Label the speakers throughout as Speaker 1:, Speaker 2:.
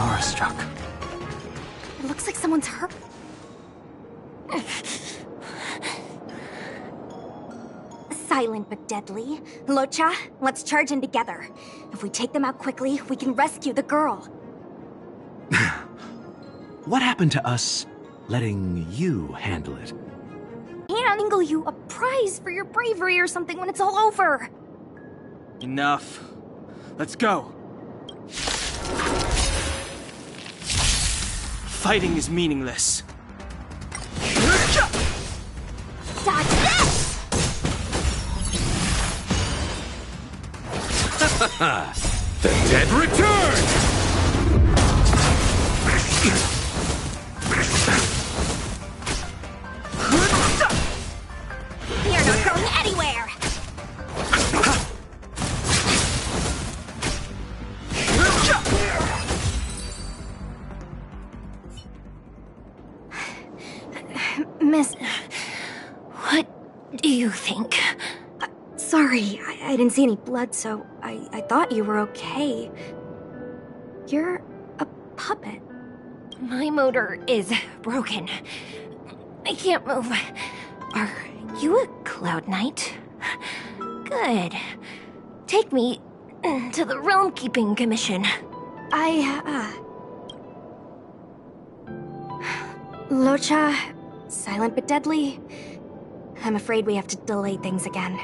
Speaker 1: awe-struck.
Speaker 2: It looks like someone's hurt. Silent but deadly. Locha, let's charge in together. If we take them out quickly, we can rescue the girl.
Speaker 3: What happened to us letting you handle it?
Speaker 2: And angle you a prize for your bravery or something when it's all over.
Speaker 1: Enough. Let's go. Fighting is meaningless.
Speaker 2: Dodge this!
Speaker 3: The dead return!
Speaker 2: You're not going anywhere! Miss, what do you think? Sorry, I didn't see any blood, so I thought you were okay. You're a puppet. My motor is broken. I can't move. Are you a Cloud Knight? Good. Take me to the Realm Keeping Commission. Locha, silent but deadly. I'm afraid we have to delay things again.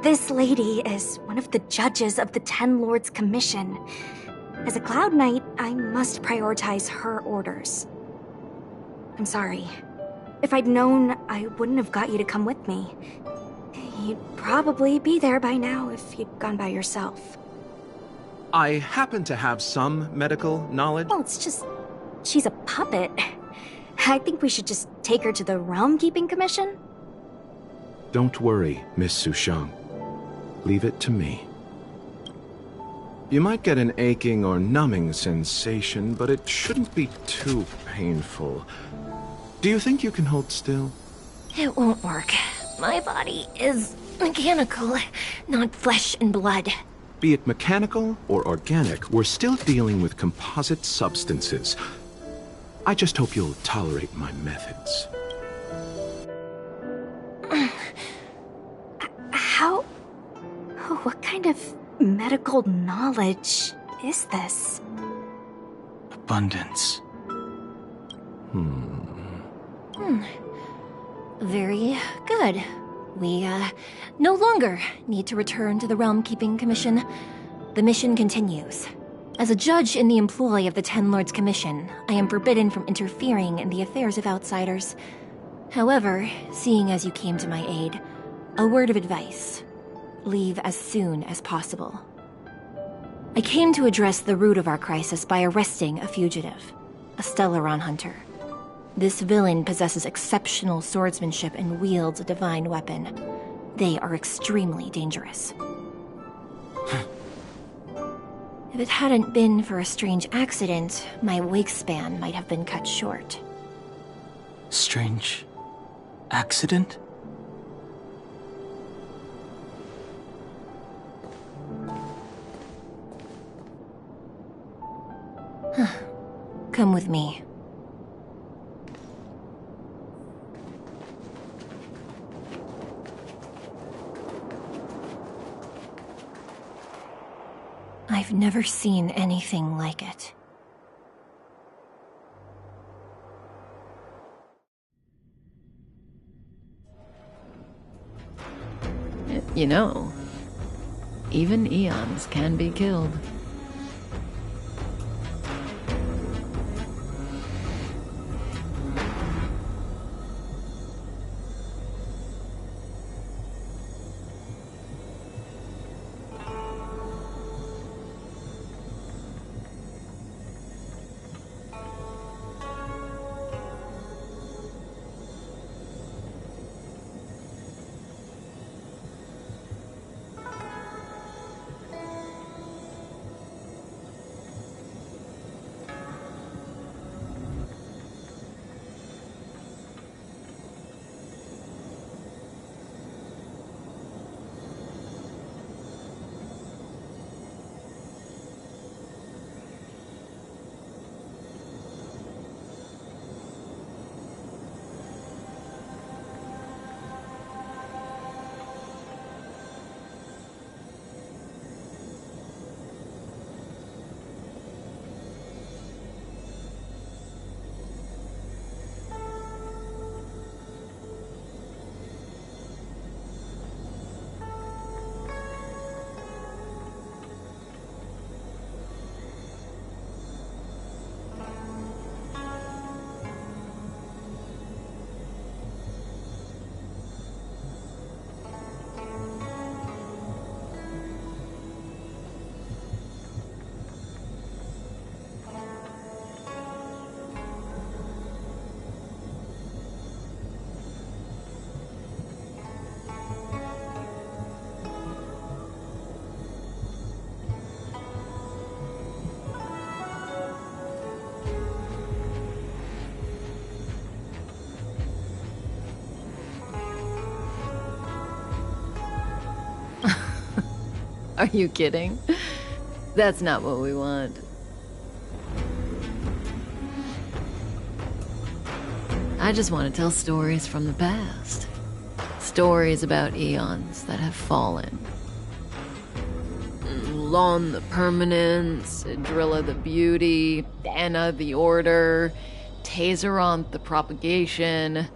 Speaker 2: This lady is one of the judges of the Ten Lords Commission. As a Cloud Knight, I must prioritize her orders. I'm sorry. If I'd known, I wouldn't have got you to come with me. You'd probably be there by now if you'd gone by yourself.
Speaker 3: I happen to have some medical knowledge.
Speaker 2: Well, it's just... she's a puppet. I think we should just take her to the Realm Keeping Commission.
Speaker 3: Don't worry, Miss Sushang. Leave it to me. You might get an aching or numbing sensation, but it shouldn't be too painful. Do you think you can hold still?
Speaker 2: It won't work. My body is mechanical, not flesh and blood.
Speaker 3: Be it mechanical or organic, we're still dealing with composite substances. I just hope you'll tolerate my methods.
Speaker 2: How... what kind of medical knowledge is this?
Speaker 1: Abundance.
Speaker 2: Very good. We, no longer need to return to the Realm Keeping Commission. The mission continues. As a judge in the employ of the Ten Lords Commission, I am forbidden from interfering in the affairs of outsiders. However, seeing as you came to my aid, a word of advice. Leave as soon as possible. I came to address the root of our crisis by arresting a fugitive, a Stellaron hunter. This villain possesses exceptional swordsmanship and wields a divine weapon. They are extremely dangerous. If it hadn't been for a strange accident, my wakespan might have been cut short.
Speaker 1: Strange accident?
Speaker 2: Come with me. I've never seen anything like it.
Speaker 4: You know, even eons can be killed. Are you kidding? That's not what we want. I just want to tell stories from the past. Stories about eons that have fallen. Lon the Permanence, Drilla the Beauty, Anna the Order, Tazeronth the Propagation,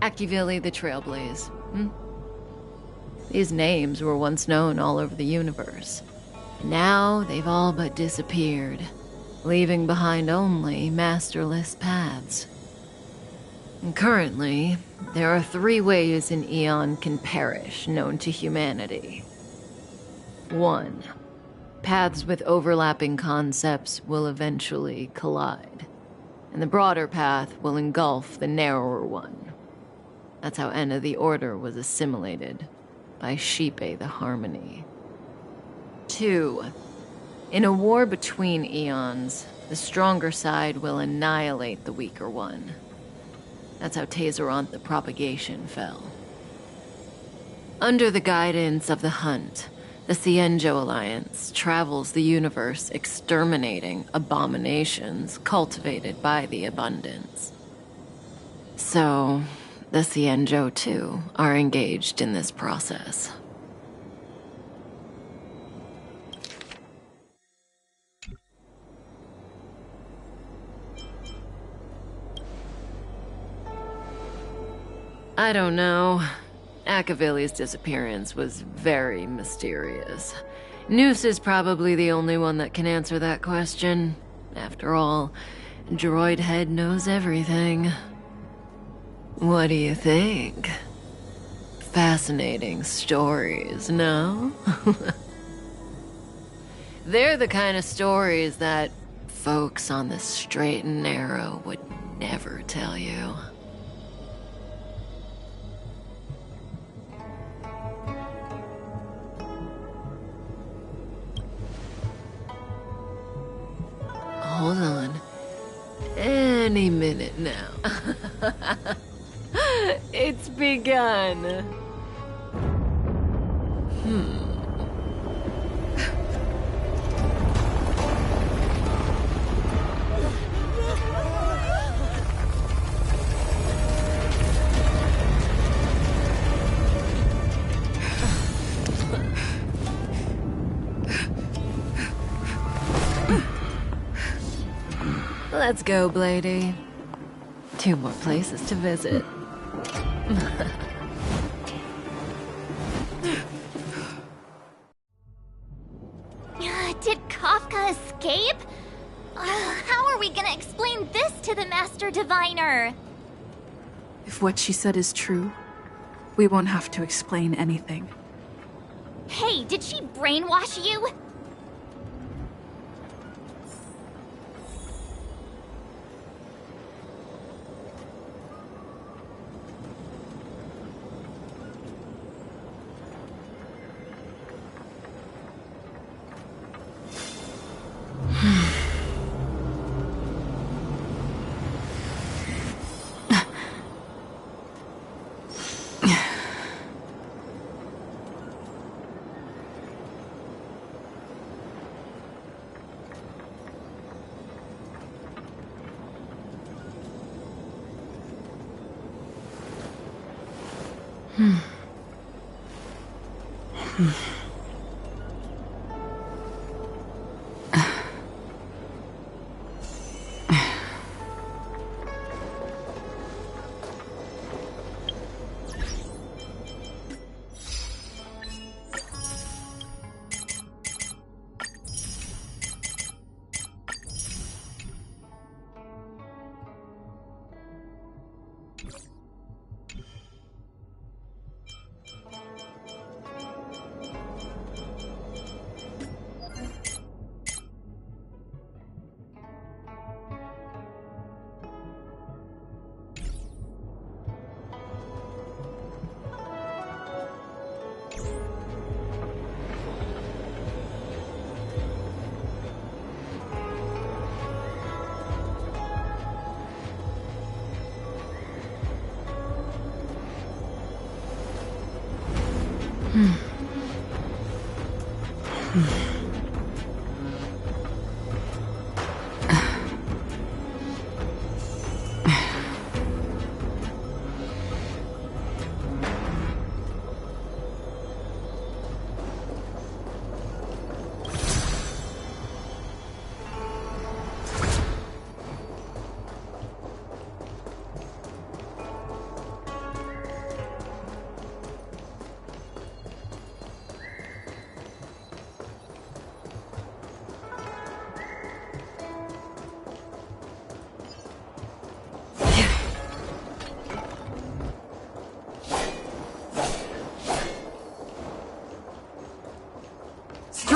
Speaker 4: Akivili the Trailblaze. These names were once known all over the universe. Now they've all but disappeared, leaving behind only masterless paths. And currently, there are 3 ways an eon can perish known to humanity. 1. Paths with overlapping concepts will eventually collide, and the broader path will engulf the narrower one. That's how Enna the Order was assimilated by Shipe the Harmony. 2. In a war between eons, the stronger side will annihilate the weaker one. That's how Tazeronth the Propagation fell. Under the guidance of the Hunt, the Cienjo Alliance travels the universe exterminating abominations cultivated by the Abundance. So, the Cienjo, too, are engaged in this process. I don't know. Akavili's disappearance was very mysterious. Noose is probably the only one that can answer that question. After all, Droid Head knows everything. What do you think? Fascinating stories, no? They're the kind of stories that folks on the straight and narrow would never tell you. Hold on. Any minute now. It's begun. Let's go, Blady. 2 more places to visit.
Speaker 5: Did Kafka escape? How are we gonna explain this to the Master Diviner?
Speaker 6: If what she said is true, we won't have to explain anything.
Speaker 5: Hey, did she brainwash you?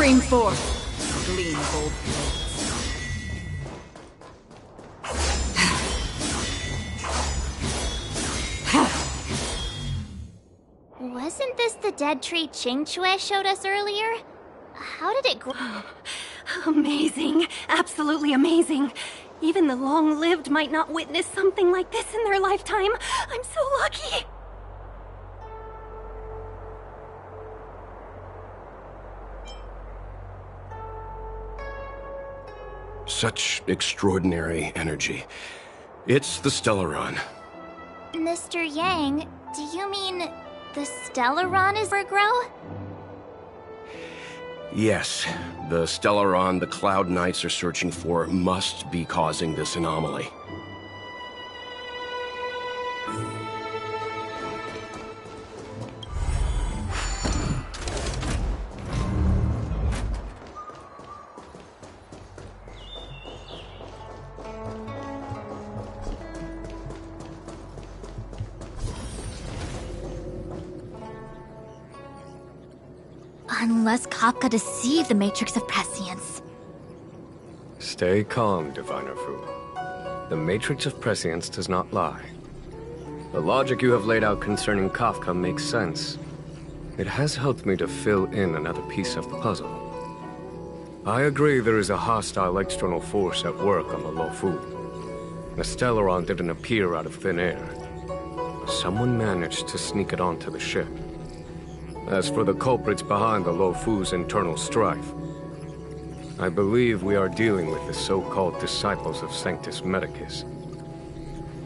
Speaker 6: Stream forth. Gleam gold blades.
Speaker 5: Wasn't this the dead tree Qing Shui showed us earlier? How did it grow?
Speaker 2: Amazing. Absolutely amazing. Even the long-lived might not witness something like this in their lifetime. I'm so lucky.
Speaker 3: Such extraordinary energy. It's the Stellaron.
Speaker 5: Mr. Yang, do you mean the Stellaron is for grow?
Speaker 3: Yes, the Stellaron the Cloud Knights are searching for must be causing this anomaly.
Speaker 5: Unless Kafka deceived the Matrix of Prescience.
Speaker 7: Stay calm, Diviner Fu. The Matrix of Prescience does not lie. The logic you have laid out concerning Kafka makes sense. It has helped me to fill in another piece of the puzzle. I agree there is a hostile external force at work on the Luofu. The Stellaron didn't appear out of thin air. Someone managed to sneak it onto the ship. As for the culprits behind the Luofu's internal strife, I believe we are dealing with the so-called Disciples of Sanctus Medicus.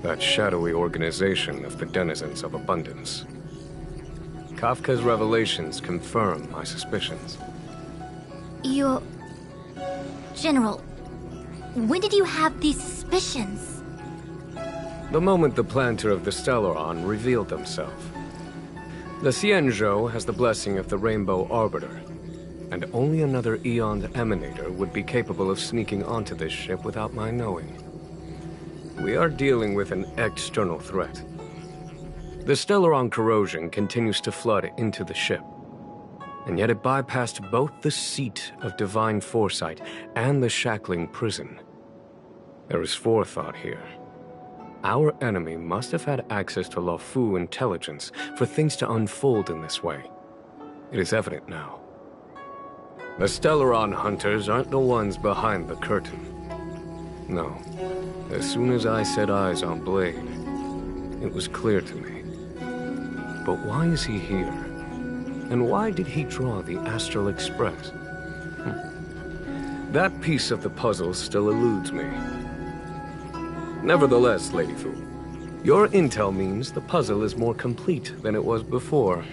Speaker 7: That shadowy organization of the denizens of abundance. Kafka's revelations confirm my suspicions.
Speaker 5: General, when did you have these suspicions?
Speaker 7: The moment the planter of the Stellaron revealed himself. The Xianzhou has the blessing of the Rainbow Arbiter, and only another Aeon Emanator would be capable of sneaking onto this ship without my knowing. We are dealing with an external threat. The Stellaron corrosion continues to flood into the ship, and yet it bypassed both the seat of divine foresight and the shackling prison. There is forethought here. Our enemy must have had access to Luofu intelligence for things to unfold in this way. It is evident now. The Stellaron hunters aren't the ones behind the curtain. No. As soon as I set eyes on Blade, it was clear to me. But why is he here? And why did he draw the Astral Express? That piece of the puzzle still eludes me. Nevertheless, Lady Fu, your intel means the puzzle is more complete than it was before.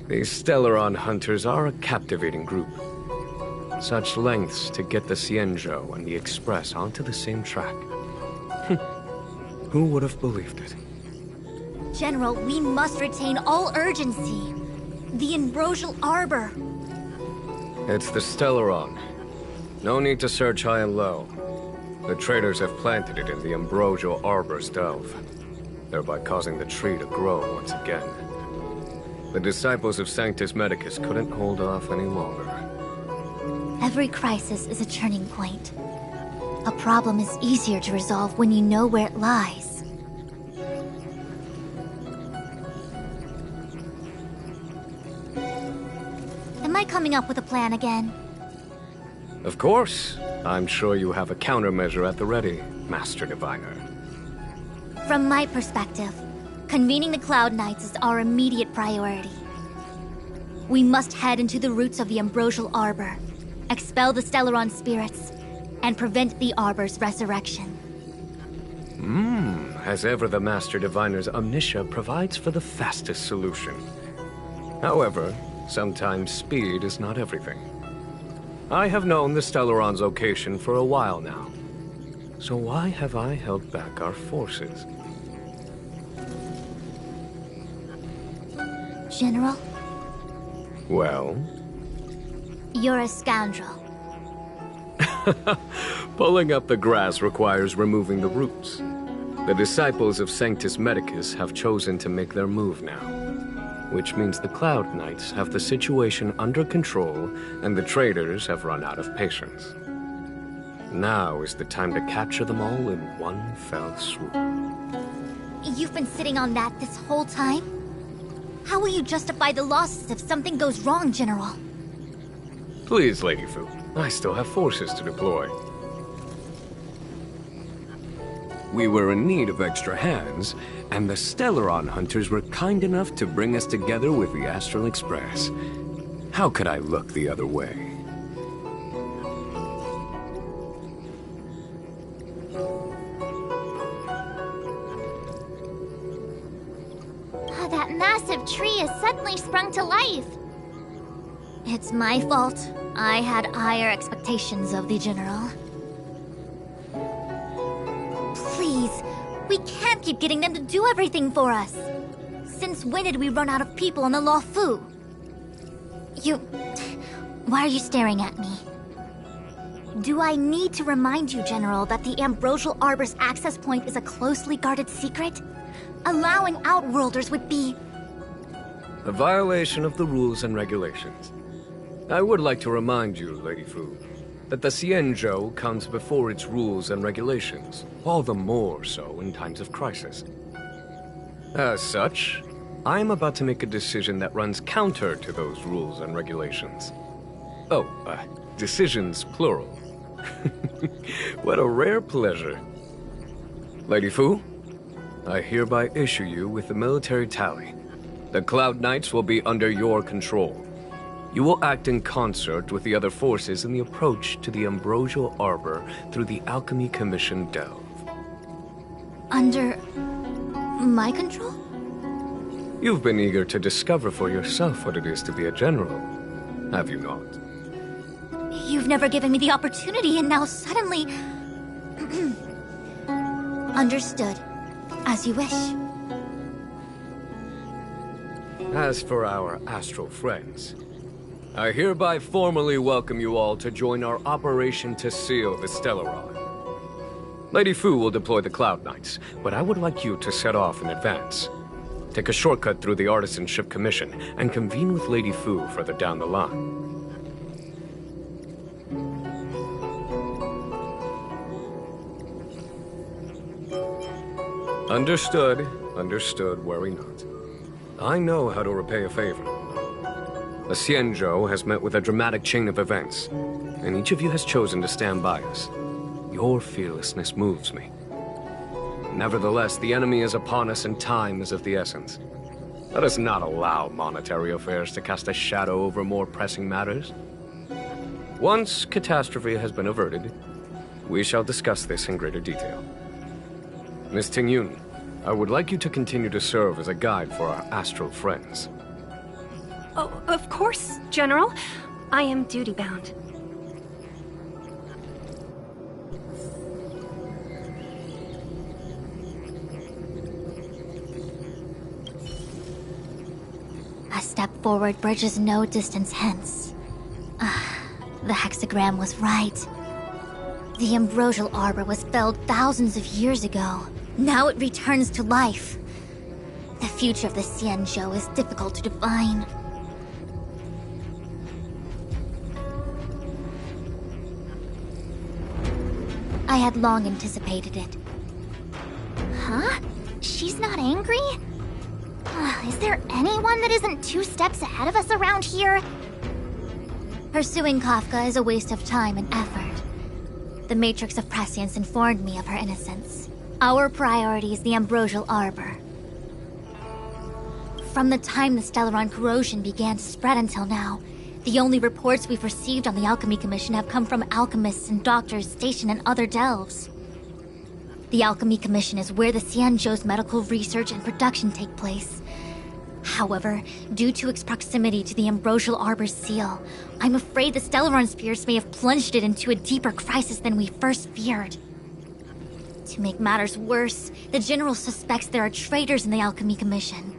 Speaker 7: These Stellaron hunters are a captivating group. Such lengths to get the Xianzhou and the Express onto the same track. Who would have believed it?
Speaker 5: General, we must retain all urgency. The Ambrosial Arbor.
Speaker 7: It's the Stellaron. No need to search high and low. The traders have planted it in the Ambrosial Arbor's delve, thereby causing the tree to grow once again. The Disciples of Sanctus Medicus couldn't hold off any longer.
Speaker 5: Every crisis is a turning point. A problem is easier to resolve when you know where it lies. Am I coming up with a plan again?
Speaker 7: Of course. I'm sure you have a countermeasure at the ready, Master Diviner.
Speaker 5: From my perspective, convening the Cloud Knights is our immediate priority. We must head into the roots of the Ambrosial Arbor, expel the Stellaron spirits, and prevent the Arbor's resurrection.
Speaker 7: As ever, the Master Diviner's omniscia provides for the fastest solution. However, sometimes speed is not everything. I have known the Stellaron's location for a while now. So why have I held back our forces?
Speaker 5: General?
Speaker 7: Well?
Speaker 5: You're a scoundrel.
Speaker 7: Pulling up the grass requires removing the roots. The Disciples of Sanctus Medicus have chosen to make their move now. which means the Cloud Knights have the situation under control and the traitors have run out of patience. Now is the time to capture them all in one fell swoop.
Speaker 5: You've been sitting on that this whole time? How will you justify the losses if something goes wrong, General?
Speaker 7: Please, Lady Fu, I still have forces to deploy. We were in need of extra hands, and the Stellaron hunters were kind enough to bring us together with the Astral Express. How could I look the other way?
Speaker 5: That massive tree has suddenly sprung to life. It's my fault. I had higher expectations of the General. Please, we can't keep getting them to do everything for us. Since when did we run out of people on the Luofu? Why are you staring at me? Do I need to remind you, General, that the Ambrosial Arbor's access point is a closely guarded secret? Allowing Outworlders would be...
Speaker 7: a violation of the rules and regulations. I would like to remind you, Lady Fu, that the Xianzhou comes before its rules and regulations, all the more so in times of crisis. As such, I am about to make a decision that runs counter to those rules and regulations. Oh, decisions plural. What a rare pleasure. Lady Fu, I hereby issue you with the military tally. The Cloud Knights will be under your control. You will act in concert with the other forces in the approach to the Ambrosial Arbor through the Alchemy Commission Delve.
Speaker 5: Under... my control?
Speaker 7: You've been eager to discover for yourself what it is to be a general, have you not?
Speaker 5: You've never given me the opportunity, and now suddenly... Understood. As you wish.
Speaker 7: As for our astral friends, I hereby formally welcome you all to join our operation to seal the Stellaron. Lady Fu will deploy the Cloud Knights, but I would like you to set off in advance. Take a shortcut through the Artisanship Commission and convene with Lady Fu further down the line. Understood. Understood, worry not. I know how to repay a favor. The Xianzhou has met with a dramatic chain of events, and each of you has chosen to stand by us. Your fearlessness moves me. Nevertheless, the enemy is upon us and time is of the essence. Let us not allow monetary affairs to cast a shadow over more pressing matters. Once catastrophe has been averted, we shall discuss this in greater detail. Miss Tingyun, I would like you to continue to serve as a guide for our astral friends.
Speaker 8: Oh, of course, General. I am duty-bound.
Speaker 5: A step forward bridges no distance hence. The hexagram was right. The Ambrosial Arbor was felled thousands of years ago. Now it returns to life. The future of the Xianzhou is difficult to define. I had long anticipated it. Huh? She's not angry? Is there anyone that isn't 2 steps ahead of us around here? Pursuing Kafka is a waste of time and effort. The Matrix of Prescience informed me of her innocence. Our priority is the Ambrosial Arbor. From the time the Stellaron corrosion began to spread until now, the only reports we've received on the Alchemy Commission have come from alchemists and doctors stationed in other delves. The Alchemy Commission is where the Xianzhou's medical research and production take place. However, due to its proximity to the Ambrosial Arbor's seal, I'm afraid the Stellaron spirits may have plunged it into a deeper crisis than we first feared. To make matters worse, the General suspects there are traitors in the Alchemy Commission.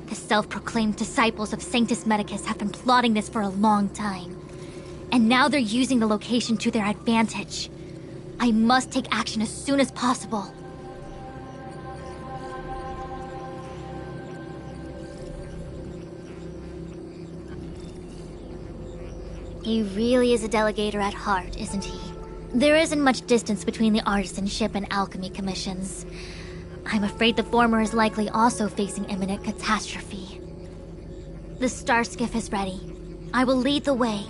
Speaker 5: The self-proclaimed disciples of Sanctus Medicus have been plotting this for a long time. And now they're using the location to their advantage. I must take action as soon as possible. He really is a delegator at heart, isn't he? There isn't much distance between the artisanship and alchemy commissions. I'm afraid the former is likely also facing imminent catastrophe. The star skiff is ready. I will lead the way.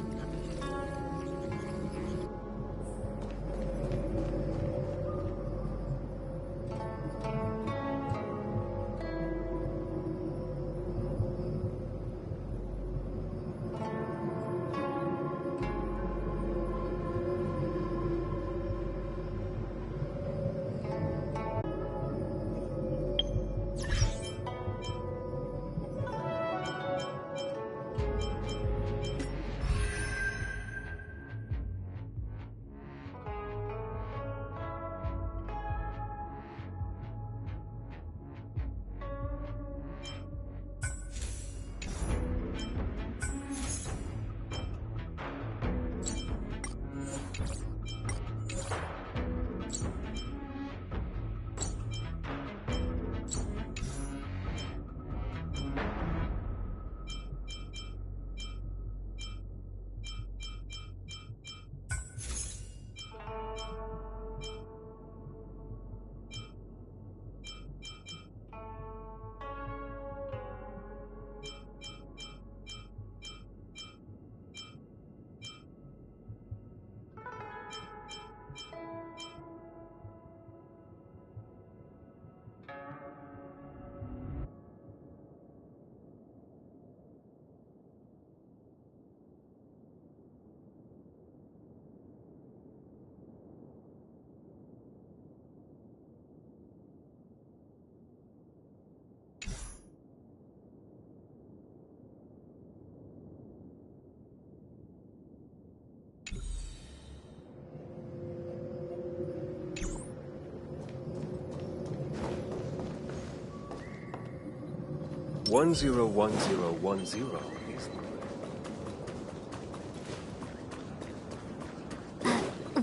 Speaker 9: One zero 101010 is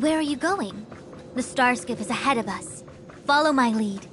Speaker 5: Where are you going? The star skiff is ahead of us. Follow my lead.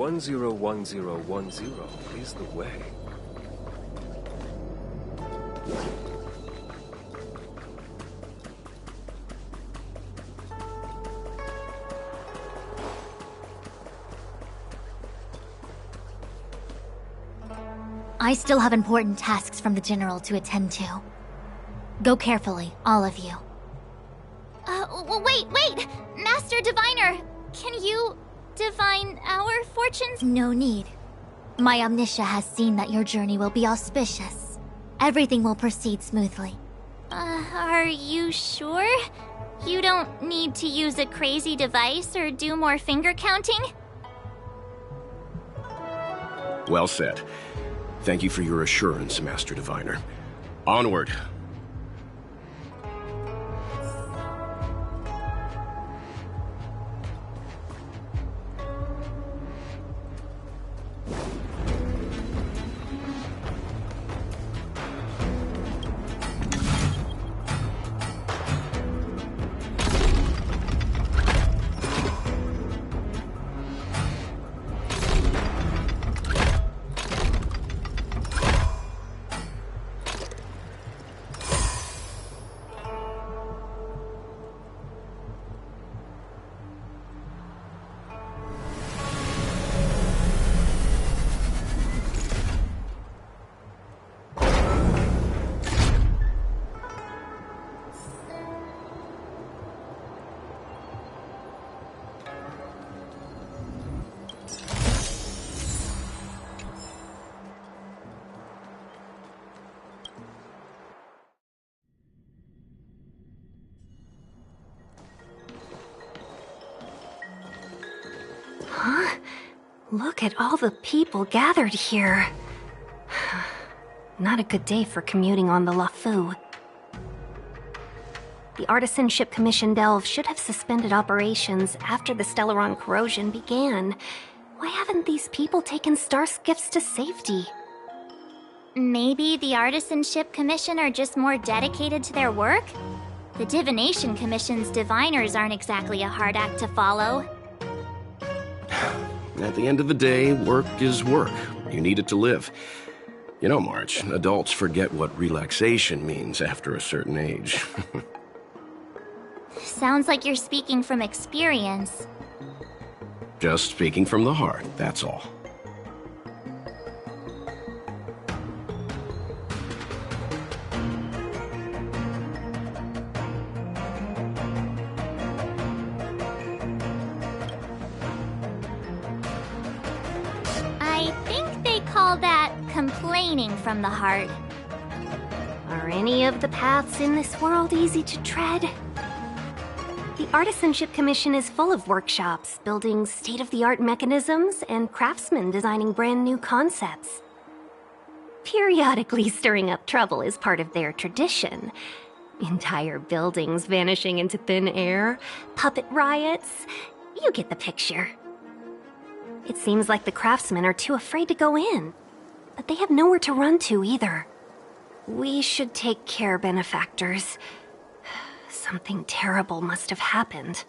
Speaker 9: One zero 1010 is the way.
Speaker 5: I still have important tasks from the General to attend to. Go carefully, all of you. Wait! Master Diviner! Can you divine our fortunes? No need. My Omniscia has seen that your journey will be auspicious. Everything will proceed smoothly. Are you sure? You don't need to use a crazy device or do more finger counting?
Speaker 10: Well said. Thank you for your assurance, Master Diviner. Onward.
Speaker 8: Look at all the people gathered here. Not a good day for commuting on the LaFu. The Artisanship Commission Delve should have suspended operations after the Stellaron corrosion began. Why haven't these people taken star skiffs to safety?
Speaker 5: Maybe the Artisanship Commission are just more dedicated to their work? The Divination Commission's diviners aren't exactly a hard act to follow.
Speaker 10: At the end of the day, work is work. You need it to live. You know, March, adults forget what relaxation means after a certain age.
Speaker 5: Sounds like you're speaking from experience.
Speaker 10: Just speaking from the heart, that's all.
Speaker 5: I think they call that complaining from the heart.
Speaker 8: Are any of the paths in this world easy to tread? The Artisanship Commission is full of workshops, building state-of-the-art mechanisms, and craftsmen designing brand new concepts. Periodically stirring up trouble is part of their tradition. Entire buildings vanishing into thin air, puppet riots. You get the picture. It seems like the craftsmen are too afraid to go in, but they have nowhere to run to either. We should take care, benefactors. Something terrible must have happened.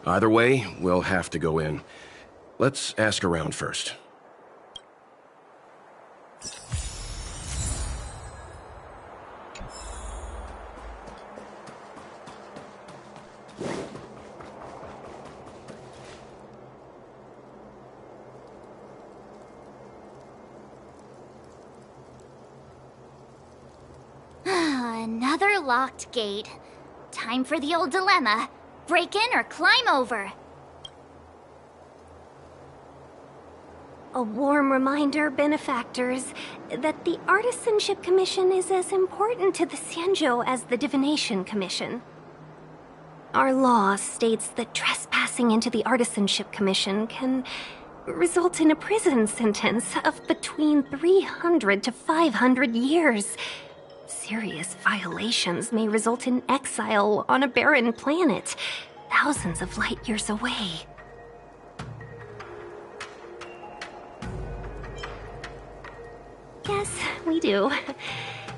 Speaker 10: Either way, we'll have to go in. Let's ask around first.
Speaker 5: Another locked gate. Time for the old dilemma. Break in or climb over.
Speaker 8: A warm reminder, benefactors, that the Artisanship Commission is as important to the Xianzhou as the Divination Commission. Our law states that trespassing into the Artisanship Commission can result in a prison sentence of between 300 to 500 years. Serious violations may result in exile on a barren planet, thousands of light years away. Yes, we do.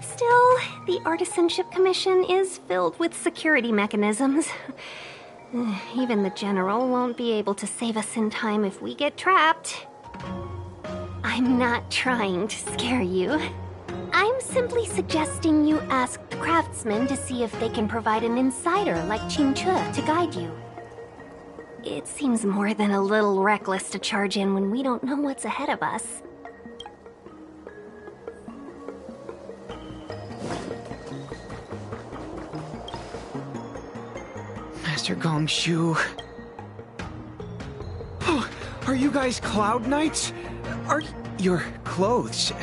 Speaker 8: Still, the Artisanship Commission is filled with security mechanisms. Even the General won't be able to save us in time if we get trapped. I'm not trying to scare you. I'm simply suggesting you ask the craftsmen to see if they can provide an insider like Qingche to guide you. It seems more than a little reckless to charge in when we don't know what's ahead of us.
Speaker 11: Master Gongshu. Oh, are you guys Cloud Knights? Are your clothes?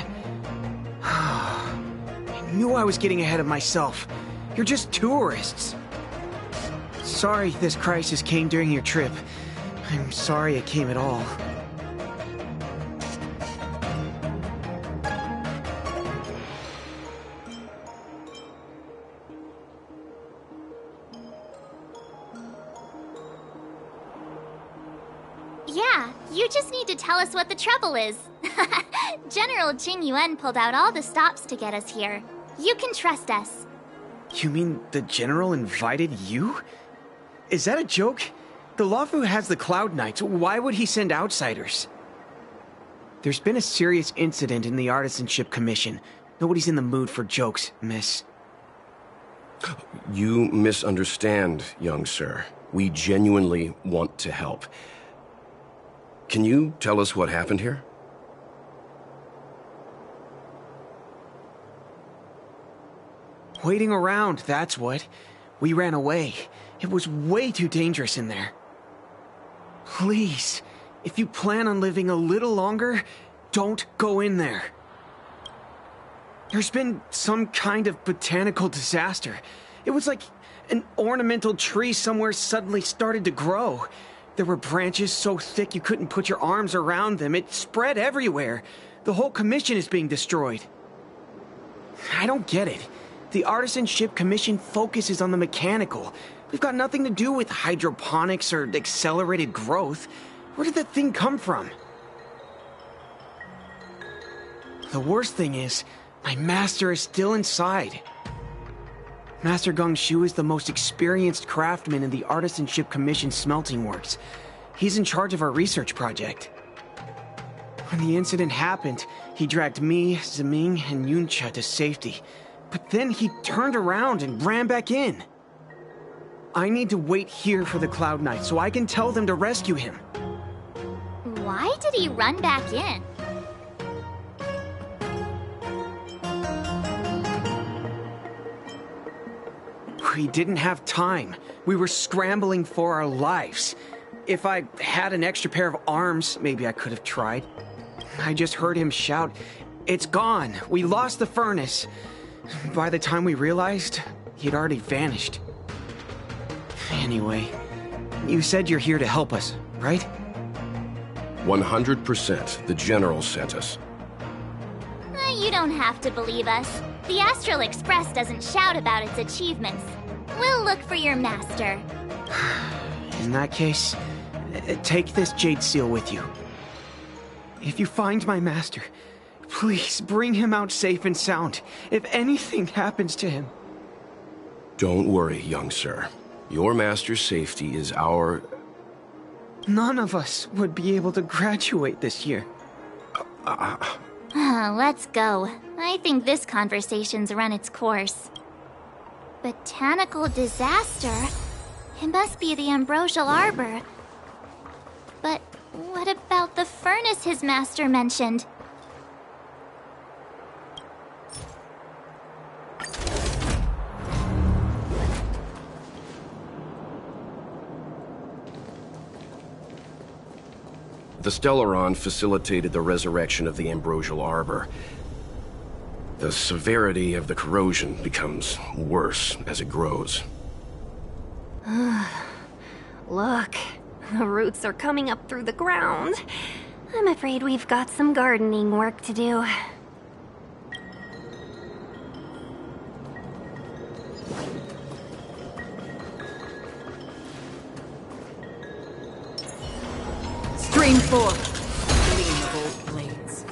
Speaker 11: I knew I was getting ahead of myself. You're just tourists. Sorry this crisis came during your trip. I'm sorry it came at all.
Speaker 5: Yeah, you just need to tell us what the trouble is. General Jing Yuan pulled out all the stops to get us here. You can trust us.
Speaker 11: You mean the General invited you? Is that a joke? The Luofu has the Cloud Knights. Why would he send outsiders? There's been a serious incident in the Artisanship Commission. Nobody's in the mood for jokes, miss.
Speaker 10: You misunderstand, young sir. We genuinely want to help. Can you tell us what happened here?
Speaker 11: Waiting around, that's what. We ran away. It was way too dangerous in there. Please, if you plan on living a little longer, don't go in there. There's been some kind of botanical disaster. It was like an ornamental tree somewhere suddenly started to grow. There were branches so thick you couldn't put your arms around them. It spread everywhere. The whole commission is being destroyed. I don't get it. The Artisanship Commission focuses on the mechanical. We've got nothing to do with hydroponics or accelerated growth. Where did that thing come from? The worst thing is, my master is still inside. Master Gongshu is the most experienced craftsman in the Artisanship Commission smelting works. He's in charge of our research project. When the incident happened, he dragged me, Zeming, and Yuncha to safety. But then he turned around and ran back in. I need to wait here for the Cloud Knight so I can tell them to rescue him.
Speaker 5: Why did he run back in?
Speaker 11: We didn't have time. We were scrambling for our lives. If I had an extra pair of arms, maybe I could have tried. I just heard him shout, "It's gone! We lost the furnace!" By the time we realized, he'd already vanished. Anyway, you said you're here to help us, right?
Speaker 10: 100%. The General sent us.
Speaker 5: You don't have to believe us. The Astral Express doesn't shout about its achievements. We'll look for your master.
Speaker 11: In that case, take this jade seal with you. If you find my master, please bring him out safe and sound. If anything happens to him.
Speaker 10: Don't worry, young sir. Your master's safety is our...
Speaker 11: None of us would be able to graduate this year.
Speaker 5: Let's go. I think this conversation's run its course. Botanical disaster? It must be the Ambrosial Arbor. But what about the furnace his master mentioned?
Speaker 10: The Stellaron facilitated the resurrection of the Ambrosial Arbor. The severity of the corrosion becomes worse as it grows.
Speaker 8: Look, the roots are coming up through the ground. I'm afraid we've got some gardening work to do.
Speaker 6: Stream 4. Gleam of old blades.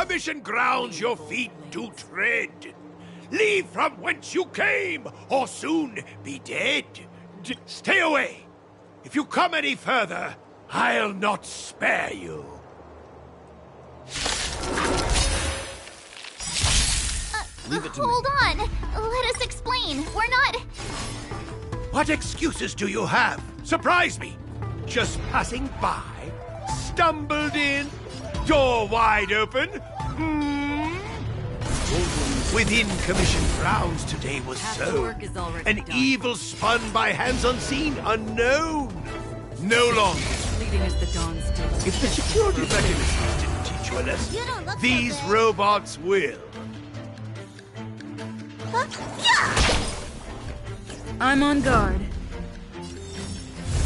Speaker 12: Commission grounds your feet do tread. Leave from whence you came, or soon be dead. Stay away. If you come any further, I'll not spare you.
Speaker 10: Leave it to me.
Speaker 5: Hold on. Let us explain. We're not...
Speaker 12: What excuses do you have? Surprise me. Just passing by, stumbled in, door wide open. Within Commission grounds today was sown an evil spun by hands unseen, unknown. No longer.
Speaker 6: Leading as the dawns do.
Speaker 12: If the security mechanisms didn't teach you a lesson, these robots will.
Speaker 6: I'm on guard.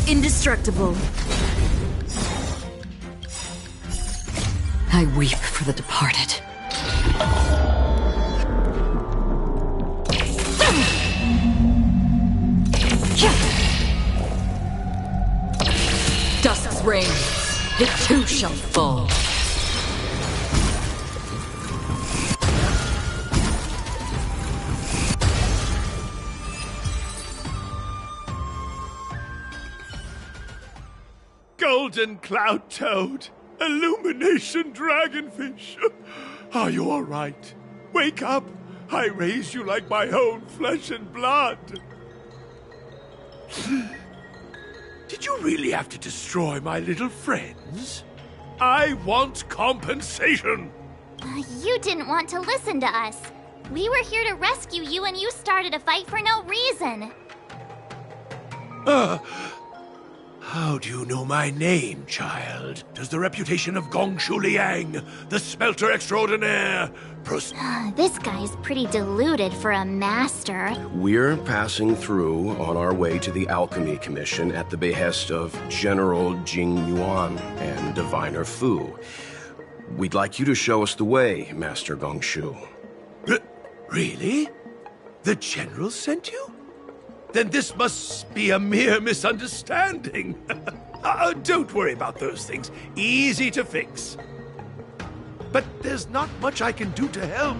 Speaker 6: Indestructible.
Speaker 13: I weep for the departed. Dusk's reign, it too shall fall.
Speaker 12: Golden cloud toad, illumination dragonfish. Are you all right? Wake up. I raised you like my own flesh and blood. Did you really have to destroy my little friends? I want compensation.
Speaker 5: You didn't want to listen to us. We were here to rescue you and you started a fight for no reason.
Speaker 12: How do you know my name, child? Does the reputation of Gongshu Liang, the smelter extraordinaire,
Speaker 5: This guy's pretty deluded for a master.
Speaker 10: We're passing through on our way to the Alchemy Commission at the behest of General Jing Yuan and Diviner Fu. We'd like you to show us the way, Master Gongshu.
Speaker 12: Really? The General sent you? Then this must be a mere misunderstanding. Don't worry about those things. Easy to fix. But there's not much I can do to help.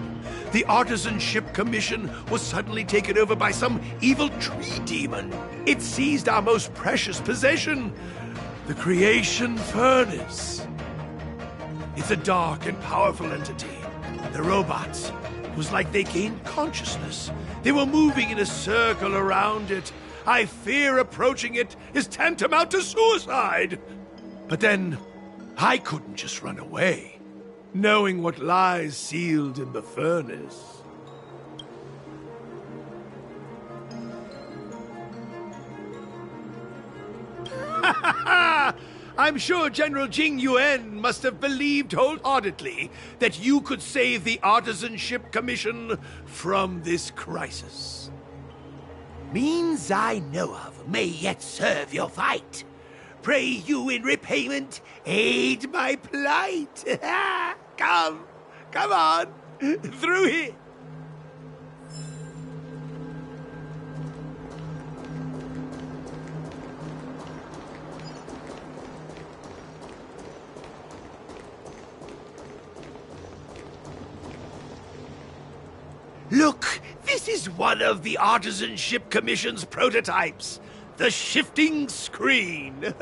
Speaker 12: The Artisanship Commission was suddenly taken over by some evil tree demon. It seized our most precious possession, the Creation Furnace. It's a dark and powerful entity. The robots, it was like they gained consciousness. They were moving in a circle around it. I fear approaching it is tantamount to suicide. But then, I couldn't just run away, knowing what lies sealed in the furnace. I'm sure General Jing Yuan must have believed wholeheartedly that you could save the Artisanship Commission from this crisis. Means I know of may yet serve your fight. Pray you in repayment aid my plight. Come on, through here. Look, this is one of the Artisanship Commission's prototypes. The shifting screen.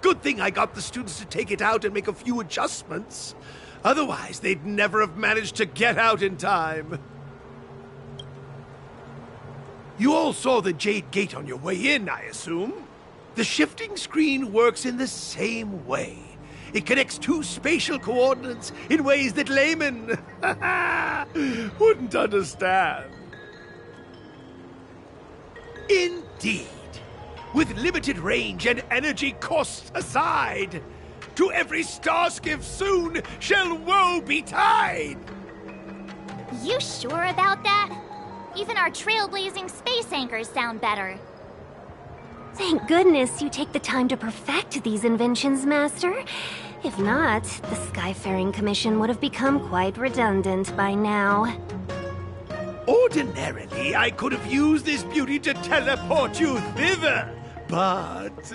Speaker 12: Good thing I got the students to take it out and make a few adjustments. Otherwise, they'd never have managed to get out in time. You all saw the Jade Gate on your way in, I assume? The shifting screen works in the same way. It connects two spatial coordinates in ways that laymen wouldn't understand. Indeed. With limited range and energy costs aside, to every starskiff soon shall woe betide.
Speaker 5: You sure about that? Even our trailblazing space anchors sound better.
Speaker 8: Thank goodness you take the time to perfect these inventions, Master. If not, the Skyfaring Commission would have become quite redundant by now.
Speaker 12: Ordinarily, I could have used this beauty to teleport you thither, but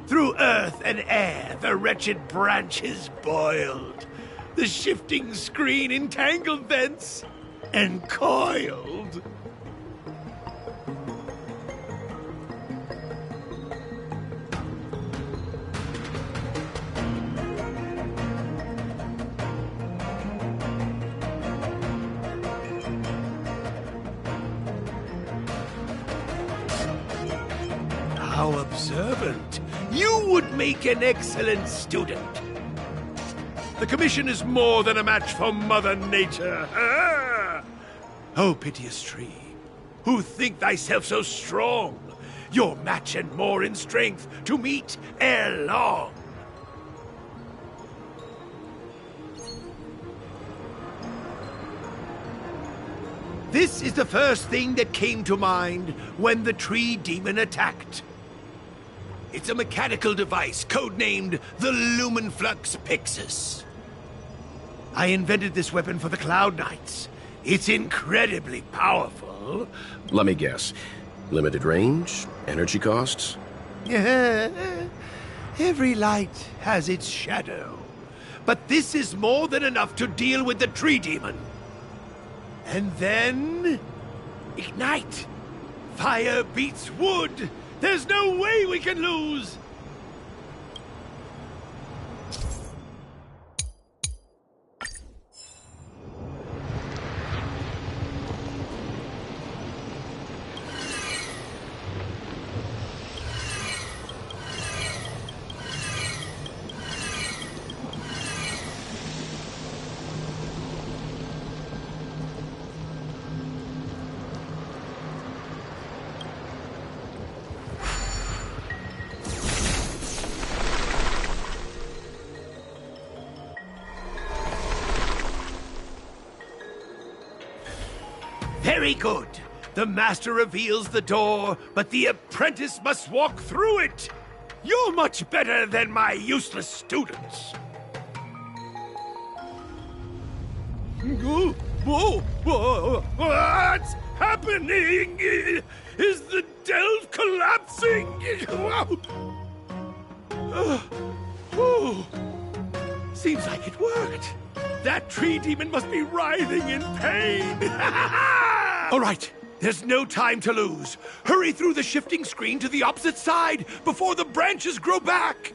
Speaker 12: through earth and air, the wretched branch is boiled. The shifting screen entangled thence and coiled. How observant. You would make an excellent student. The Commission is more than a match for Mother Nature. Ah! Oh, piteous tree, who think thyself so strong, your match and more in strength to meet ere long. This is the first thing that came to mind when the tree demon attacked. It's a mechanical device codenamed the Lumenflux Pixis. I invented this weapon for the Cloud Knights. It's incredibly powerful.
Speaker 10: Let me guess. Limited range? Energy costs?
Speaker 12: Every light has its shadow. But this is more than enough to deal with the tree demon. And then... ignite! Fire beats wood! There's no way we can lose! Very good. The master reveals the door, but the apprentice must walk through it. You're much better than my useless students. Whoa! What's happening? Is the delve collapsing? Seems like it worked. That tree demon must be writhing in pain. All right, there's no time to lose. Hurry through the shifting screen to the opposite side before the branches grow back.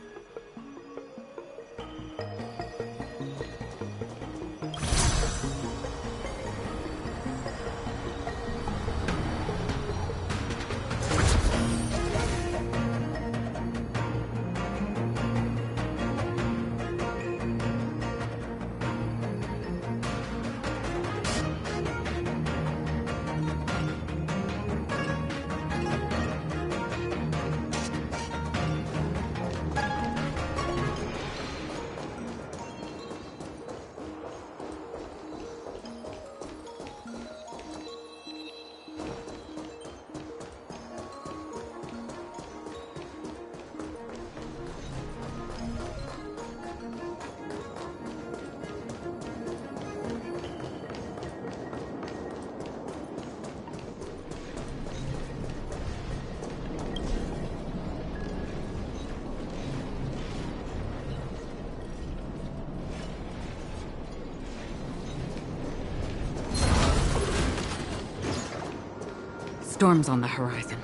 Speaker 13: Storms on the horizon.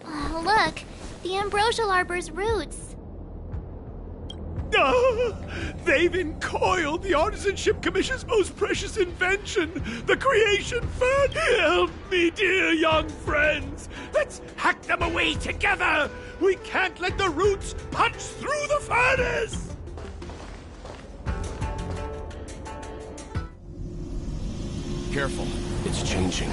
Speaker 5: Oh, look! The ambrosial arbor's roots.
Speaker 12: They've encoiled the Artisanship Commission's most precious invention, the creation fern. Help me, dear young friends. Let's hack them away together. We can't let the roots punch through the furnace.
Speaker 10: Careful. It's changing.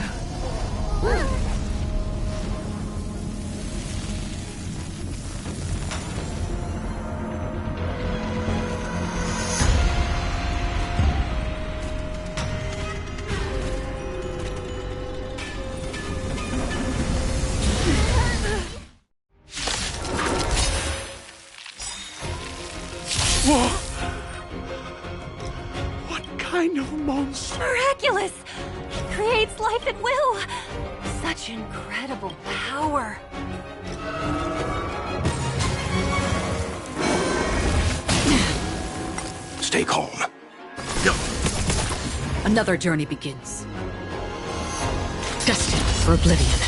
Speaker 12: Whoa! kind of monster?
Speaker 8: Miraculous! He creates life at will! Such incredible power!
Speaker 10: Stay calm.
Speaker 13: Another journey begins. Destined for oblivion.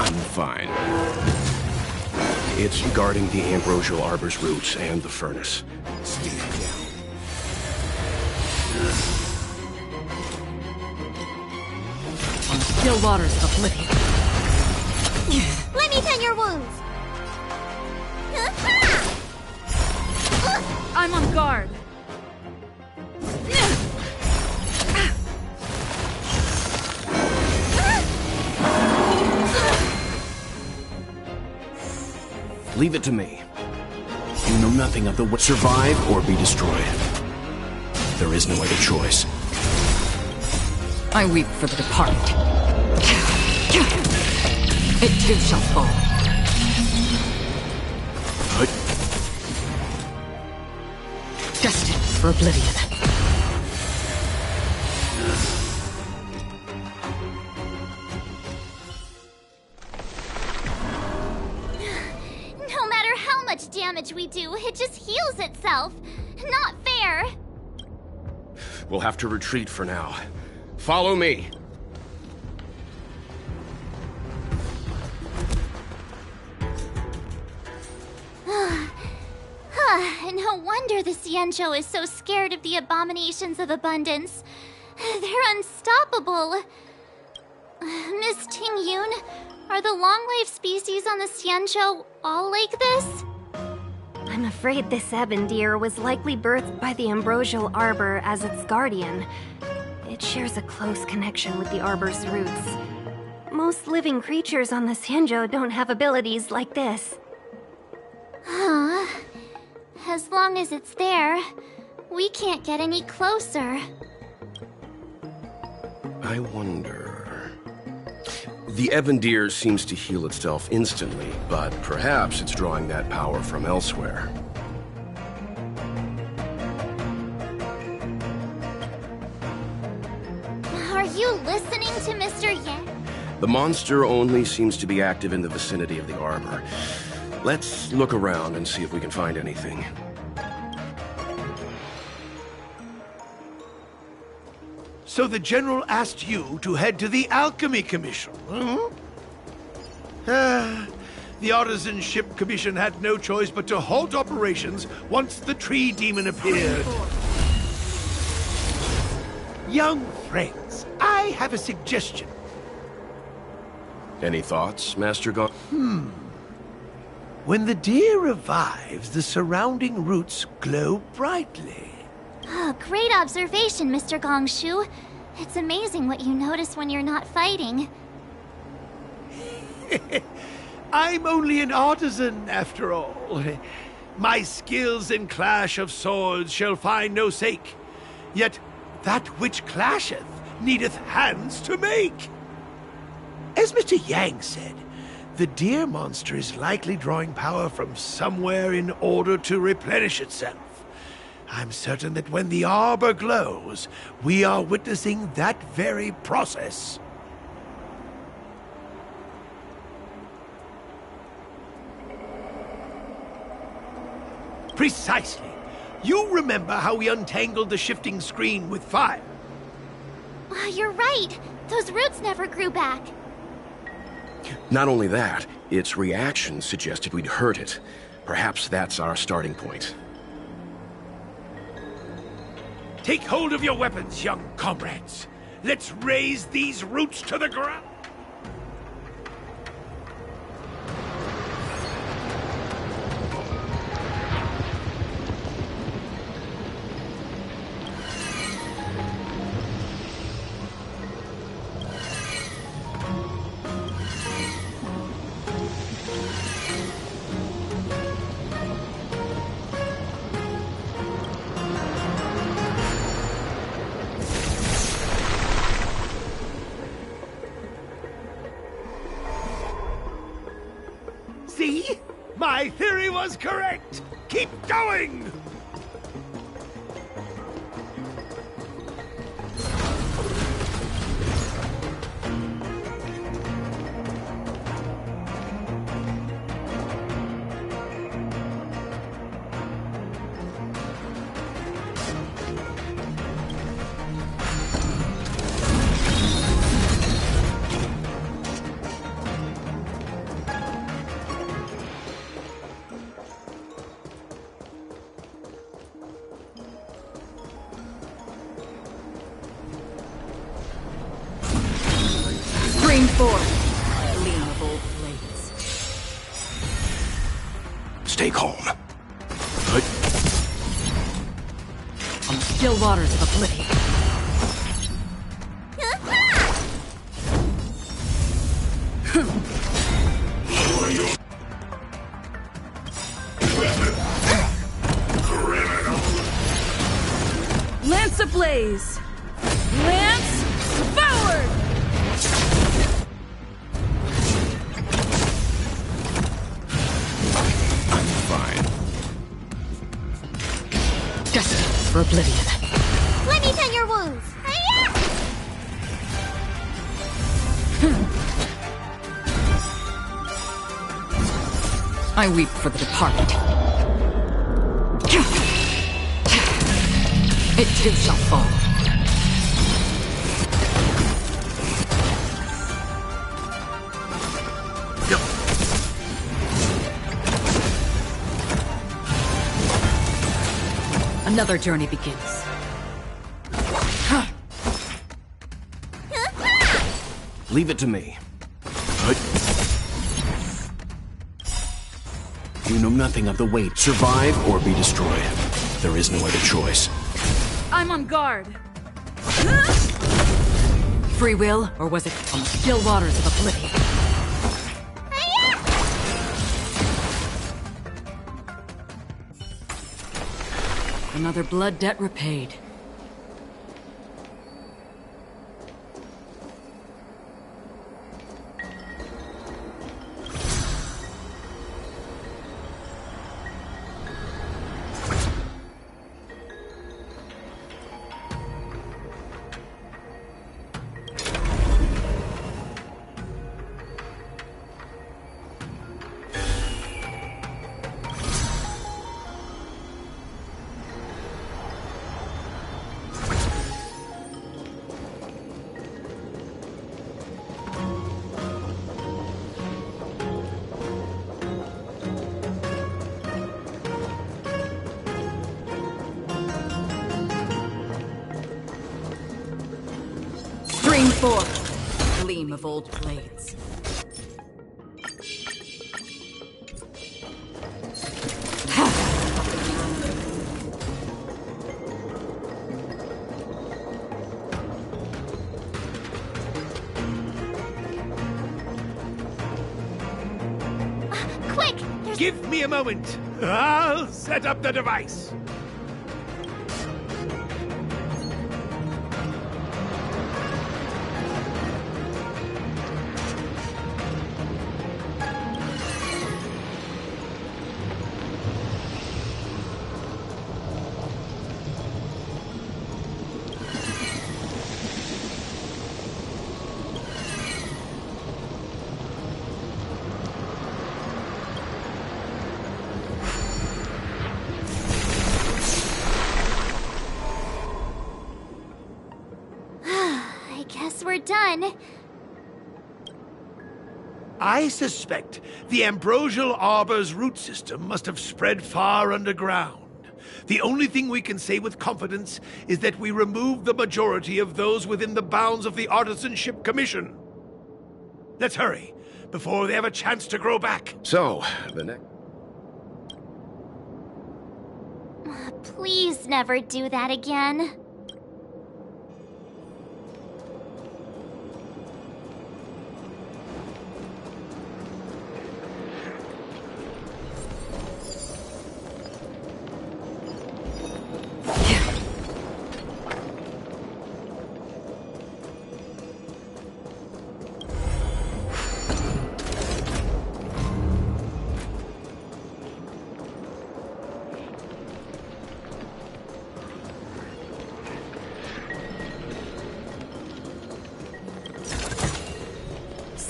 Speaker 10: I'm fine. It's guarding the ambrosial arbor's roots and the furnace.
Speaker 12: Stand down.
Speaker 13: On the still waters of oblivion.
Speaker 5: Let me tend your wounds.
Speaker 6: I'm on guard.
Speaker 10: Leave it to me. You know nothing of the what survive or be destroyed. There is no other choice.
Speaker 13: I weep for the departed. It too shall fall. Destined for oblivion.
Speaker 5: No matter how much damage we do, it just heals itself. Not fair.
Speaker 10: We'll have to retreat for now. Follow me.
Speaker 5: No wonder the Xianzhou is so scared of the abominations of abundance. They're unstoppable. Miss Tingyun, are the long-life species on the Xianzhou all like this?
Speaker 8: I'm afraid this ebon deer was likely birthed by the ambrosial arbor as its guardian. It shares a close connection with the arbor's roots. Most living creatures on the Xianzhou don't have abilities like this.
Speaker 5: Huh. As long as it's there, we can't get any closer.
Speaker 10: I wonder... The ebon deer seems to heal itself instantly, but perhaps it's drawing that power from elsewhere.
Speaker 5: Are you listening to Mr. Yang?
Speaker 10: The monster only seems to be active in the vicinity of the arbor. Let's look around and see if we can find anything.
Speaker 12: So the General asked you to head to the Alchemy Commission, huh? The Artisanship Commission had no choice but to halt operations once the tree demon appeared. Young friends, I have a suggestion.
Speaker 10: Any thoughts, Master Gong?
Speaker 12: When the deer revives, the surrounding roots glow brightly.
Speaker 5: Oh, great observation, Mr. Gongshu. It's amazing what you notice when you're not fighting.
Speaker 12: I'm only an artisan, after all. My skills in clash of swords shall find no sake. Yet that which clasheth needeth hands to make. As Mr. Yang said, the deer monster is likely drawing power from somewhere in order to replenish itself. I'm certain that when the arbor glows, we are witnessing that very process. Precisely. You remember how we untangled the shifting screen with fire?
Speaker 5: You're right. Those roots never grew back.
Speaker 10: Not only that, its reaction suggested we'd hurt it. Perhaps that's our starting point.
Speaker 12: Take hold of your weapons, young comrades. Let's raise these roots to the ground. See? My theory was correct! Keep going!
Speaker 13: Stream 4. Gleamable blades.
Speaker 10: Stay calm.
Speaker 13: On the still waters of oblivion. Lance ablaze! Lance forward!
Speaker 10: Fine.
Speaker 13: Destined for oblivion.
Speaker 5: Let me tend your wounds. Hiya!
Speaker 13: I weep for the departed. It too shall fall. Another journey begins.
Speaker 10: Leave it to me. You know nothing of the weight. Survive or be destroyed. There is no other choice.
Speaker 6: I'm on guard.
Speaker 13: Free will, or was it on the still waters of oblivion? Another blood debt repaid. Stream 4. Gleam of old blades.
Speaker 5: Quick!
Speaker 12: Give me a moment. I'll set up the device.
Speaker 5: I guess we're done.
Speaker 12: I suspect the Ambrosial Arbor's root system must have spread far underground. The only thing we can say with confidence is that we removed the majority of those within the bounds of the Artisanship Commission. Let's hurry, before they have a chance to grow back.
Speaker 10: So, the next...
Speaker 5: Please never do that again.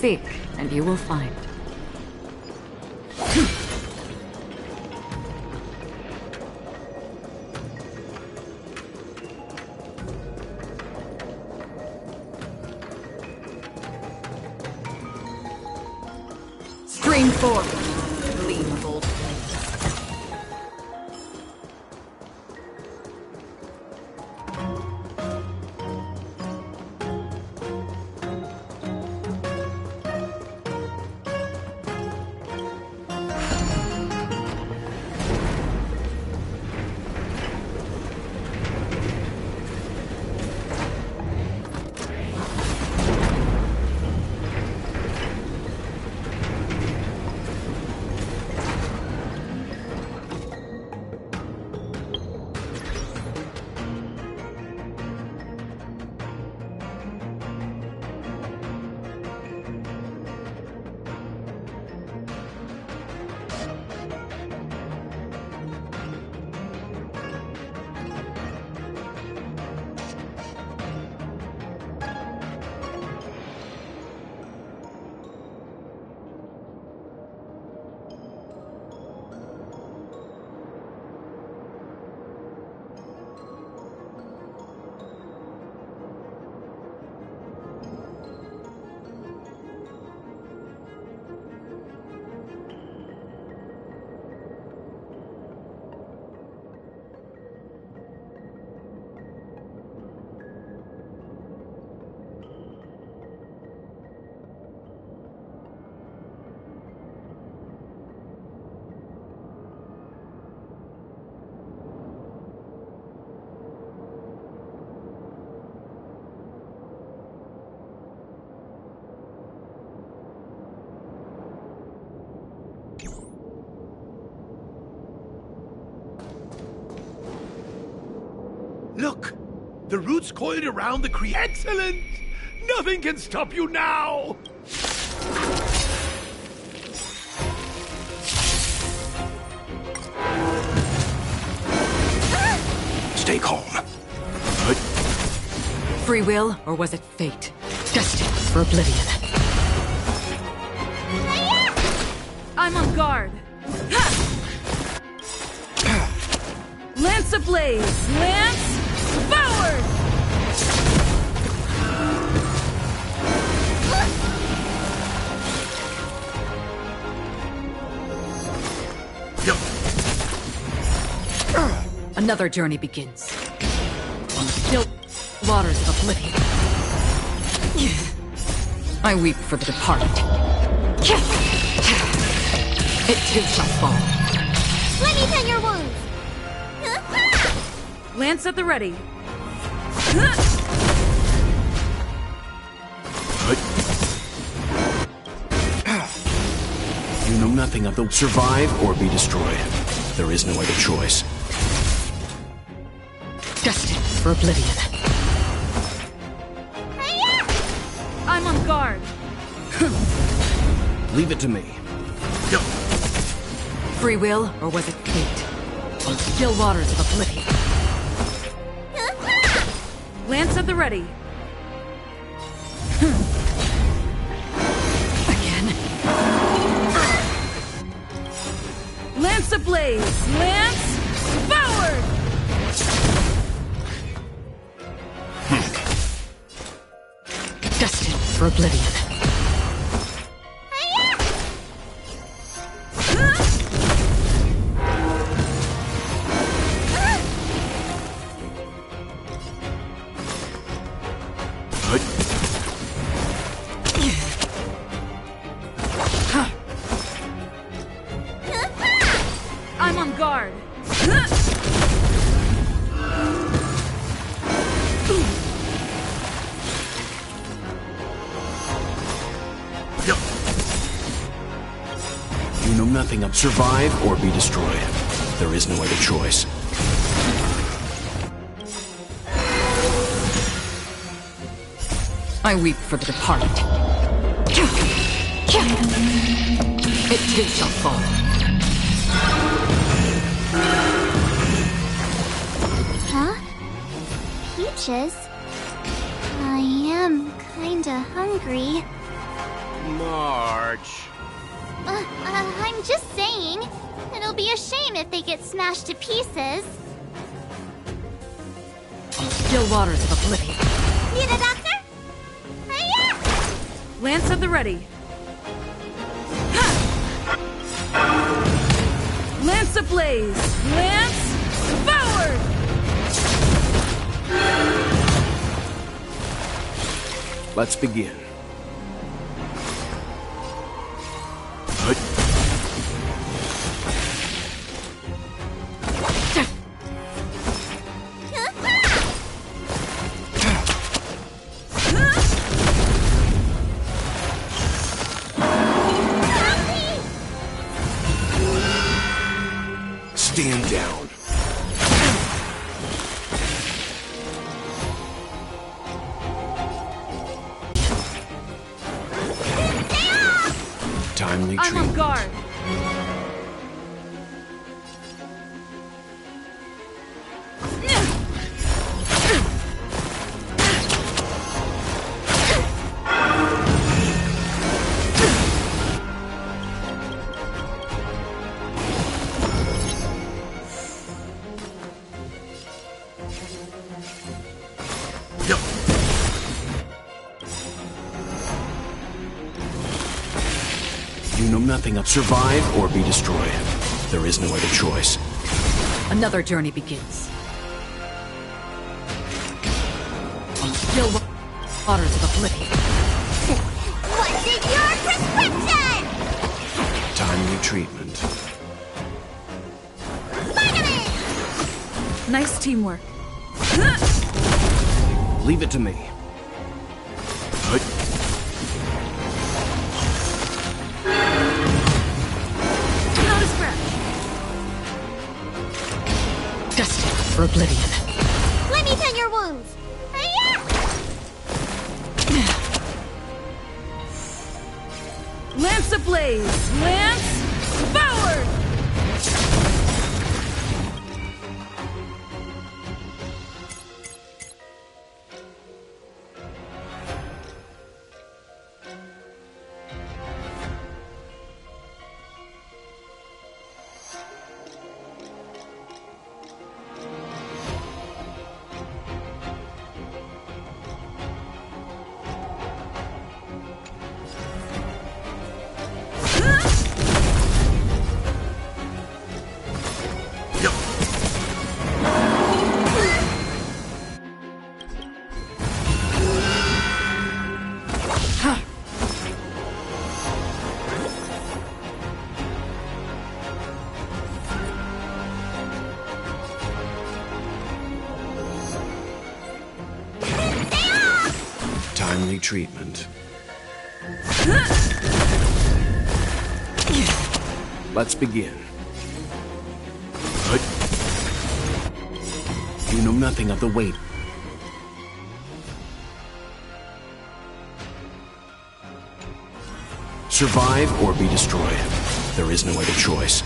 Speaker 13: Seek, and you will find. Stream forward. Gleam of old flame.
Speaker 12: Look! The roots coiled around the Excellent! Nothing can stop you now!
Speaker 10: Stay calm.
Speaker 13: Free will, or was it fate? Destined for oblivion. I'm on guard. Lance ablaze! Lance forward! Another journey begins. On the still waters of oblivion. I weep for the departed. It too shall fall.
Speaker 5: Let me tend your wounds!
Speaker 13: Lance at the ready.
Speaker 10: You know nothing of the survive or be destroyed. There is no other choice.
Speaker 13: Destined for oblivion. I'm on guard.
Speaker 10: Leave it to me.
Speaker 13: Free will, or was it fate? On the still waters of oblivion. Lance at the ready. Again. Lance ablaze! Lance forward! Destined for oblivion. I'm on guard.
Speaker 10: You know nothing of survive or be destroyed. There is no other choice.
Speaker 13: I weep for the departed. It too shall fall.
Speaker 5: Huh? Peaches? I am kinda hungry.
Speaker 10: March.
Speaker 5: I'm just saying. It'll be a shame if they get smashed to pieces.
Speaker 13: Still waters of oblivion.
Speaker 5: Need a doctor? Hiya!
Speaker 6: Lance at the ready. Lance ablaze! Lance forward!
Speaker 10: Let's begin. Stand down. Timely
Speaker 6: I'm on
Speaker 10: treatment.
Speaker 6: guard.
Speaker 10: You know nothing of survive or be destroyed. There is no other choice.
Speaker 13: Another journey begins. Still waters of oblivion.
Speaker 5: What's in your prescription?
Speaker 10: Timely treatment.
Speaker 6: Nice teamwork.
Speaker 10: Leave it to me.
Speaker 6: Not a scratch.
Speaker 13: Destined for oblivion.
Speaker 5: Let me tend your wounds. Hiya!
Speaker 6: Lance ablaze! Lance forward!
Speaker 10: Timely treatment. Let's begin. You know nothing of the weight. Survive or be destroyed. There is no other choice.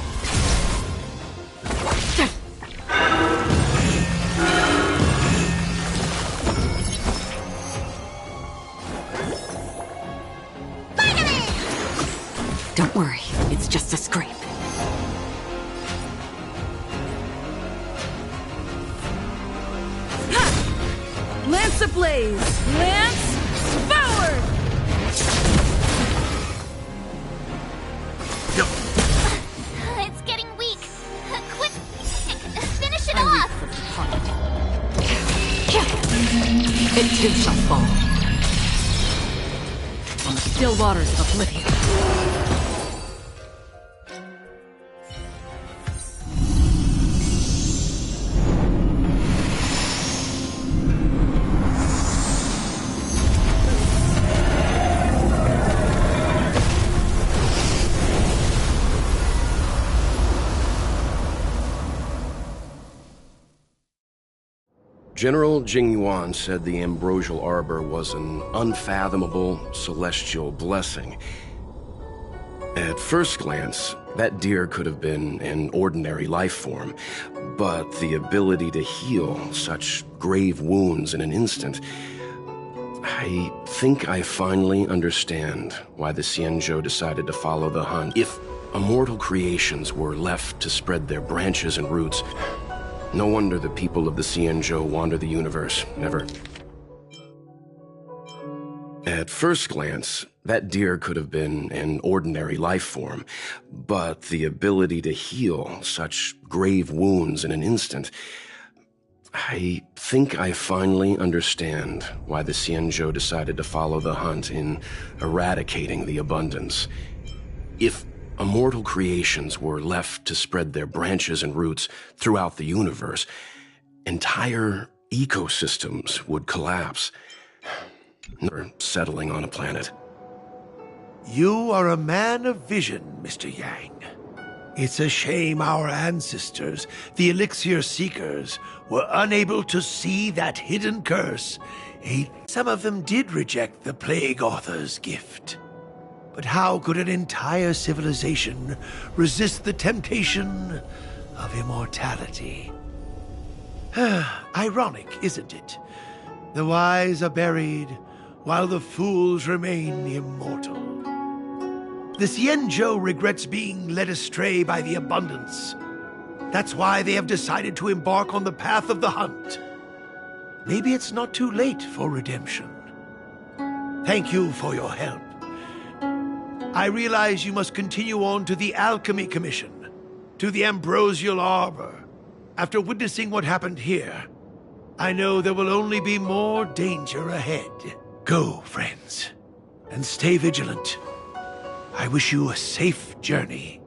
Speaker 13: Don't worry, it's just a scrape.
Speaker 6: Lance ablaze! Lance forward!
Speaker 5: It's getting weak. Quick, finish it off.
Speaker 13: It too shall fall. On still waters of oblivion.
Speaker 10: General Jingyuan said the Ambrosial Arbor was an unfathomable celestial blessing. At first glance, that deer could have been an ordinary life form, but the ability to heal such grave wounds in an instant, I think I finally understand why the Xianzhou decided to follow the hunt. If immortal creations were left to spread their branches and roots, no wonder the people of the Xianzhou wander the universe, never. At first glance, that deer could have been an ordinary life form, but the ability to heal such grave wounds in an instant... I think I finally understand why the Xianzhou decided to follow the hunt in eradicating the abundance. If immortal creations were left to spread their branches and roots throughout the universe, entire ecosystems would collapse, never settling on a planet.
Speaker 12: You are a man of vision, Mr. Yang. It's a shame our ancestors, the Elixir Seekers, were unable to see that hidden curse. Some of them did reject the Plague Author's gift. But how could an entire civilization resist the temptation of immortality? Ironic, isn't it? The wise are buried, while the fools remain immortal. The Xianzhou regrets being led astray by the abundance. That's why they have decided to embark on the path of the hunt. Maybe it's not too late for redemption. Thank you for your help. I realize you must continue on to the Alchemy Commission, to the Ambrosial Arbor. After witnessing what happened here, I know there will only be more danger ahead. Go, friends, and stay vigilant. I wish you a safe journey.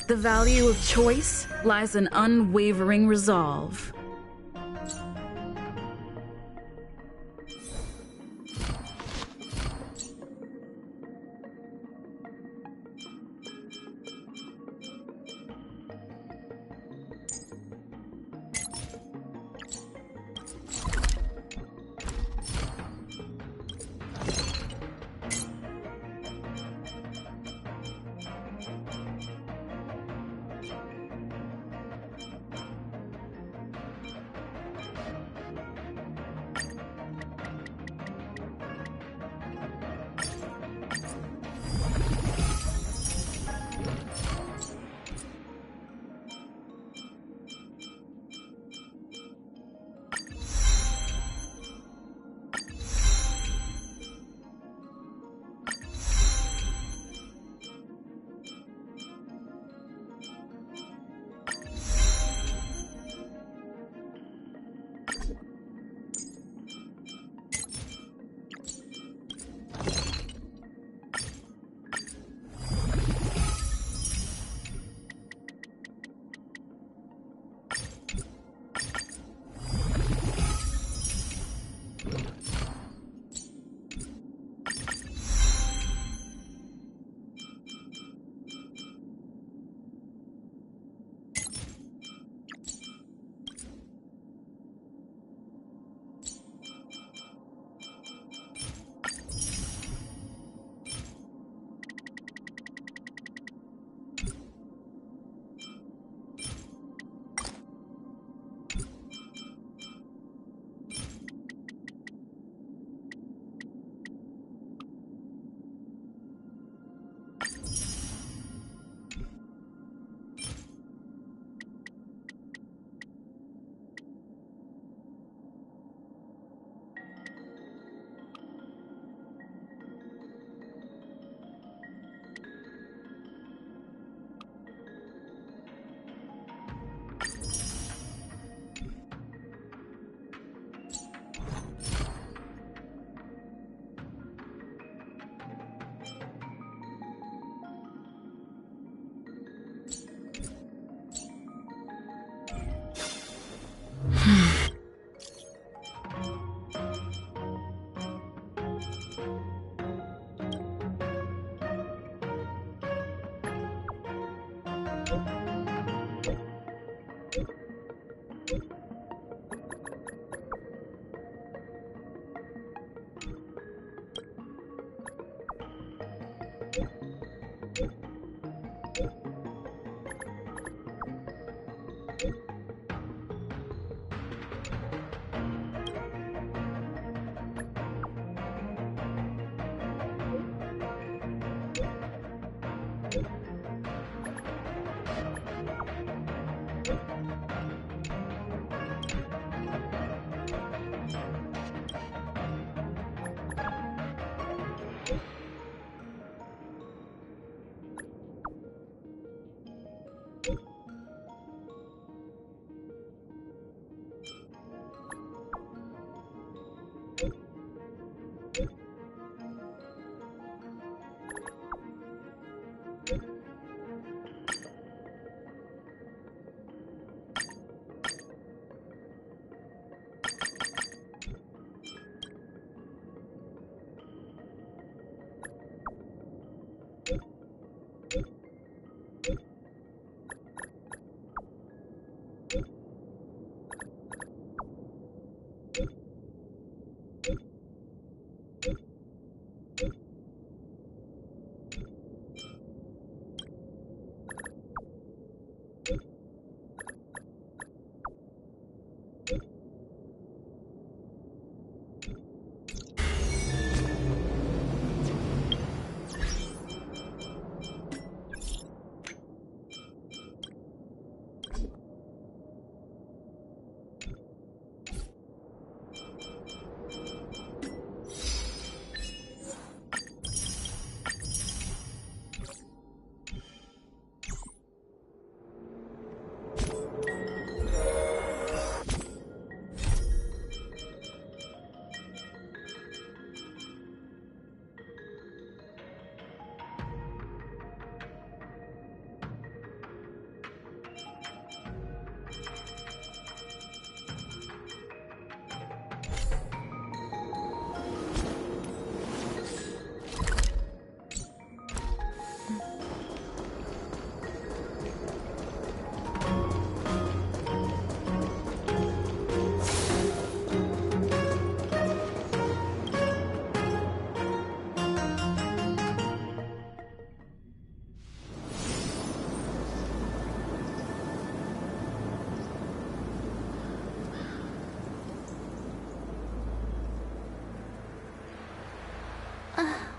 Speaker 6: The value of choice lies in unwavering resolve.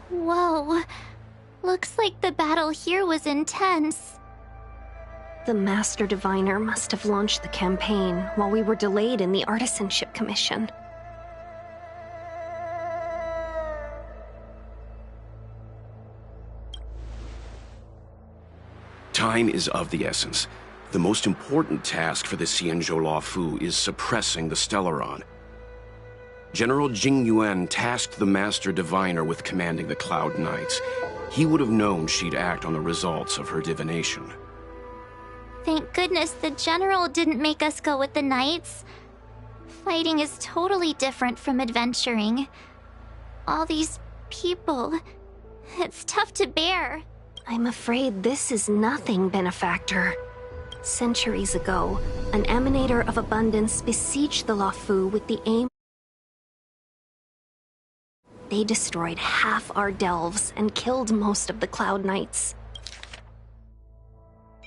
Speaker 5: Whoa. Looks like the battle here was intense.
Speaker 8: The Master Diviner must have launched the campaign while we were delayed in the Artisanship Commission.
Speaker 10: Time is of the essence. The most important task for the Xianzhou Luofu is suppressing the Stellaron. General Jing Yuan tasked the Master Diviner with commanding the Cloud Knights. He would have known she'd act on the results of her divination.
Speaker 5: Thank goodness the General didn't make us go with the Knights. Fighting is totally different from adventuring. All these people... it's tough to bear.
Speaker 8: I'm afraid this is nothing, Benefactor. Centuries ago, an emanator of abundance besieged the Luofu with the aim... They destroyed half our delves and killed most of the Cloud Knights.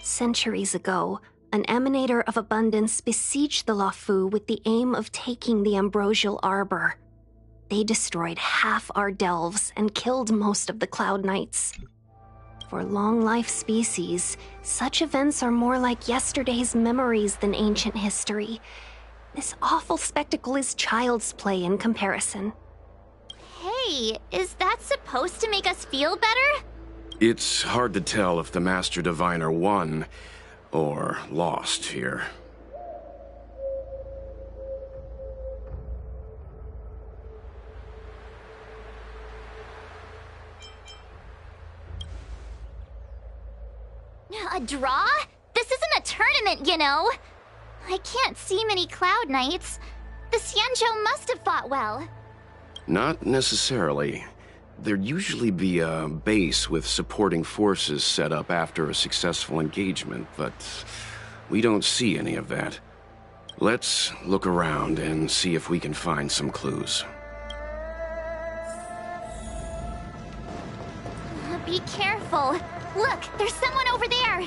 Speaker 8: Centuries ago, an emanator of abundance besieged the Luofu with the aim of taking the Ambrosial Arbor. They destroyed half our delves and killed most of the Cloud Knights. For long-life species, such events are more like yesterday's memories than ancient history. This awful spectacle is child's play in comparison.
Speaker 5: Hey, is that supposed to make us feel better?
Speaker 10: It's hard to tell if the Master Diviner won or lost here.
Speaker 5: A draw? This isn't a tournament, you know. I can't see many Cloud Knights. The Xianzhou must have fought well.
Speaker 10: Not necessarily. There'd usually be a base with supporting forces set up after a successful engagement, but we don't see any of that. Let's look around and see if we can find some clues.
Speaker 5: Be careful. Look, there's someone over there.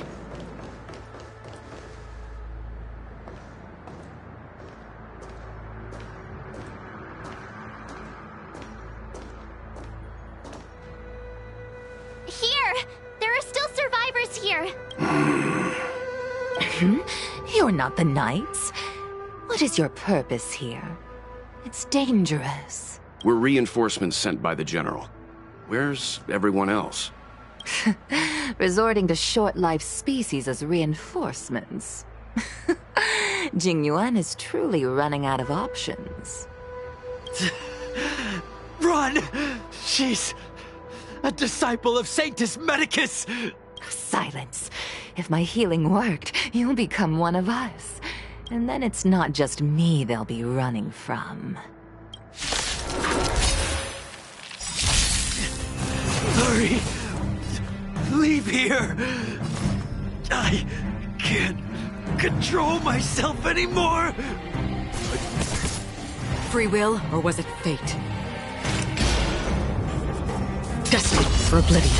Speaker 5: Here! There are still survivors here.
Speaker 14: You're not the Knights. What is your purpose here? It's dangerous.
Speaker 10: We're reinforcements sent by the General. Where's everyone else?
Speaker 14: Resorting to short-lived species as reinforcements. Jing Yuan is truly running out of options.
Speaker 11: run! She's a disciple of Sanctus Medicus!
Speaker 14: Silence. If my healing worked, you'll become one of us. And then it's not just me they'll be running from.
Speaker 11: Hurry! Leave here! I can't control myself anymore!
Speaker 13: Free will, or was it fate? Destined for oblivion.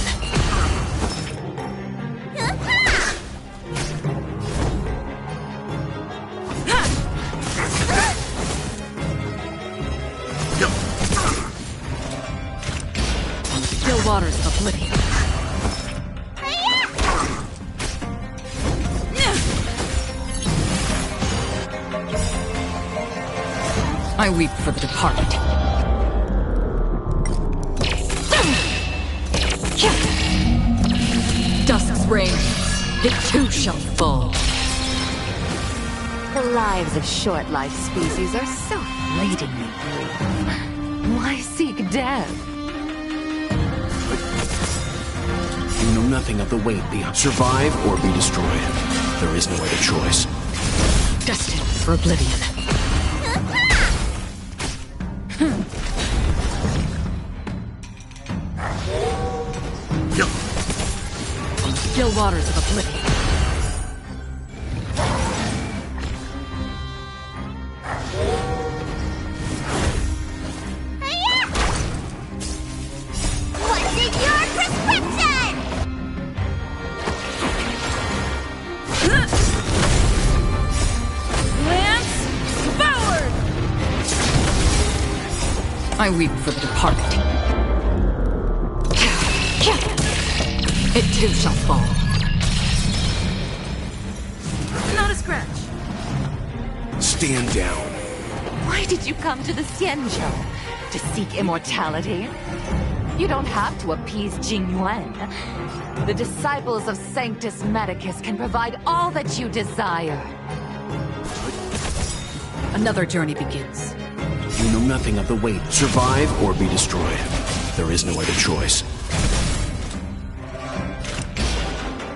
Speaker 13: Still waters of oblivion. I weep for the departed. Dusk's reign, it too shall fall.
Speaker 14: The lives of short-lived species are so fleetingly brief. Why seek death?
Speaker 10: You know nothing of the weight beyond. Survive or be destroyed. There is no other choice.
Speaker 13: Destined for oblivion. Still waters of oblivion.
Speaker 5: What's in your prescription?
Speaker 13: Lance, forward! I weep for the departed. It too shall fall. Not a scratch.
Speaker 10: Stand down.
Speaker 14: Why did you come to the Xianzhou? To seek immortality? You don't have to appease Jing Yuan. The disciples of Sanctus Medicus can provide all that you desire.
Speaker 13: Another journey begins.
Speaker 10: You know nothing of the weight. Survive or be destroyed. There is no other choice.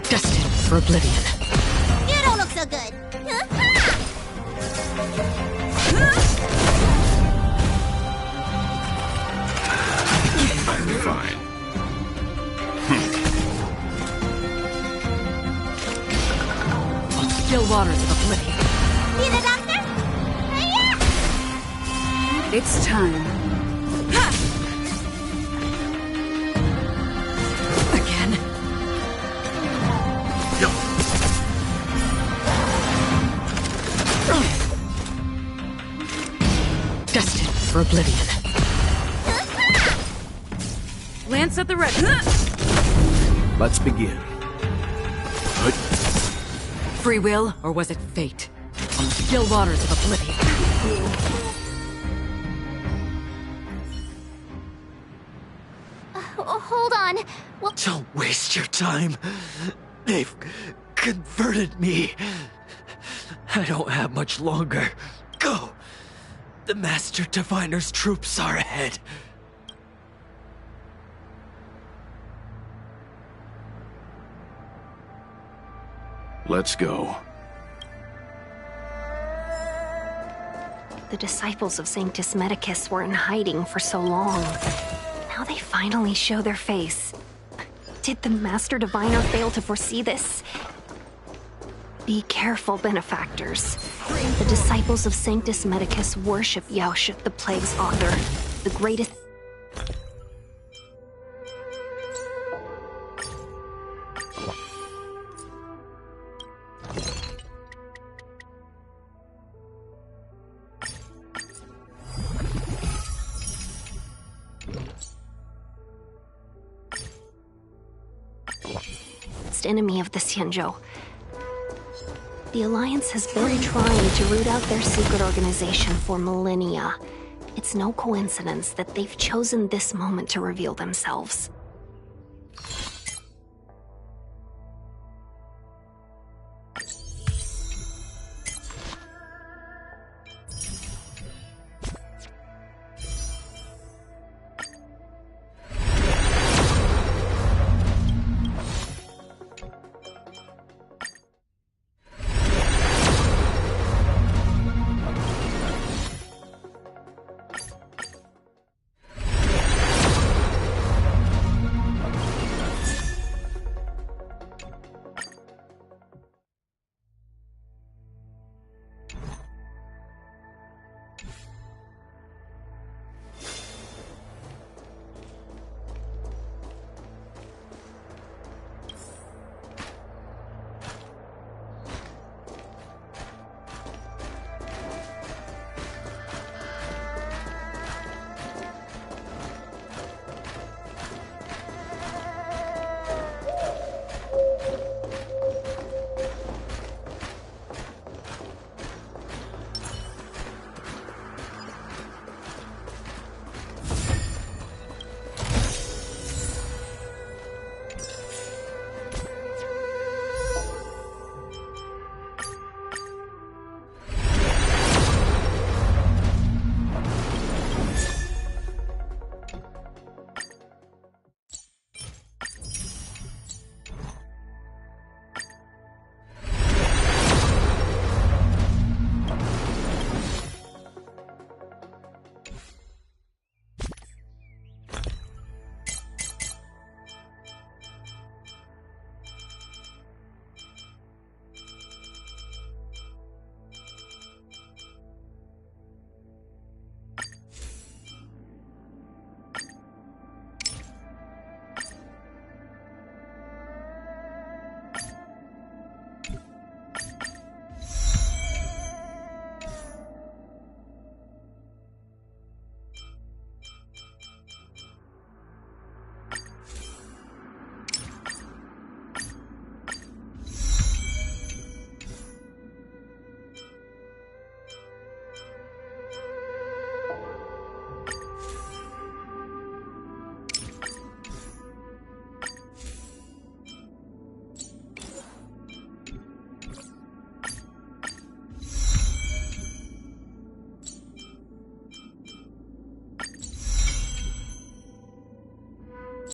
Speaker 13: Destined for oblivion.
Speaker 5: You don't look so good.
Speaker 10: I'm fine.
Speaker 13: Still waters of oblivion.
Speaker 5: Need a doctor?
Speaker 6: It's time.
Speaker 13: Again. Destined for oblivion. Lance at the ready.
Speaker 10: Let's begin.
Speaker 13: Free will, or was it fate? Still waters of oblivion.
Speaker 8: Hold on. Well,
Speaker 11: Don't waste your time. They've converted me. I don't have much longer. Go. The Master Diviner's troops are ahead.
Speaker 10: Let's go.
Speaker 8: the disciples of Sanctus Medicus were in hiding for so long. Now they finally show their face. Did the Master Diviner fail to foresee this? Be careful, benefactors. The disciples of Sanctus Medicus worship Yaoshi, the Plague's author, the greatest... enemy of the Xianzhou. The Alliance has been trying to root out their secret organization for millennia. It's no coincidence that they've chosen this moment to reveal themselves.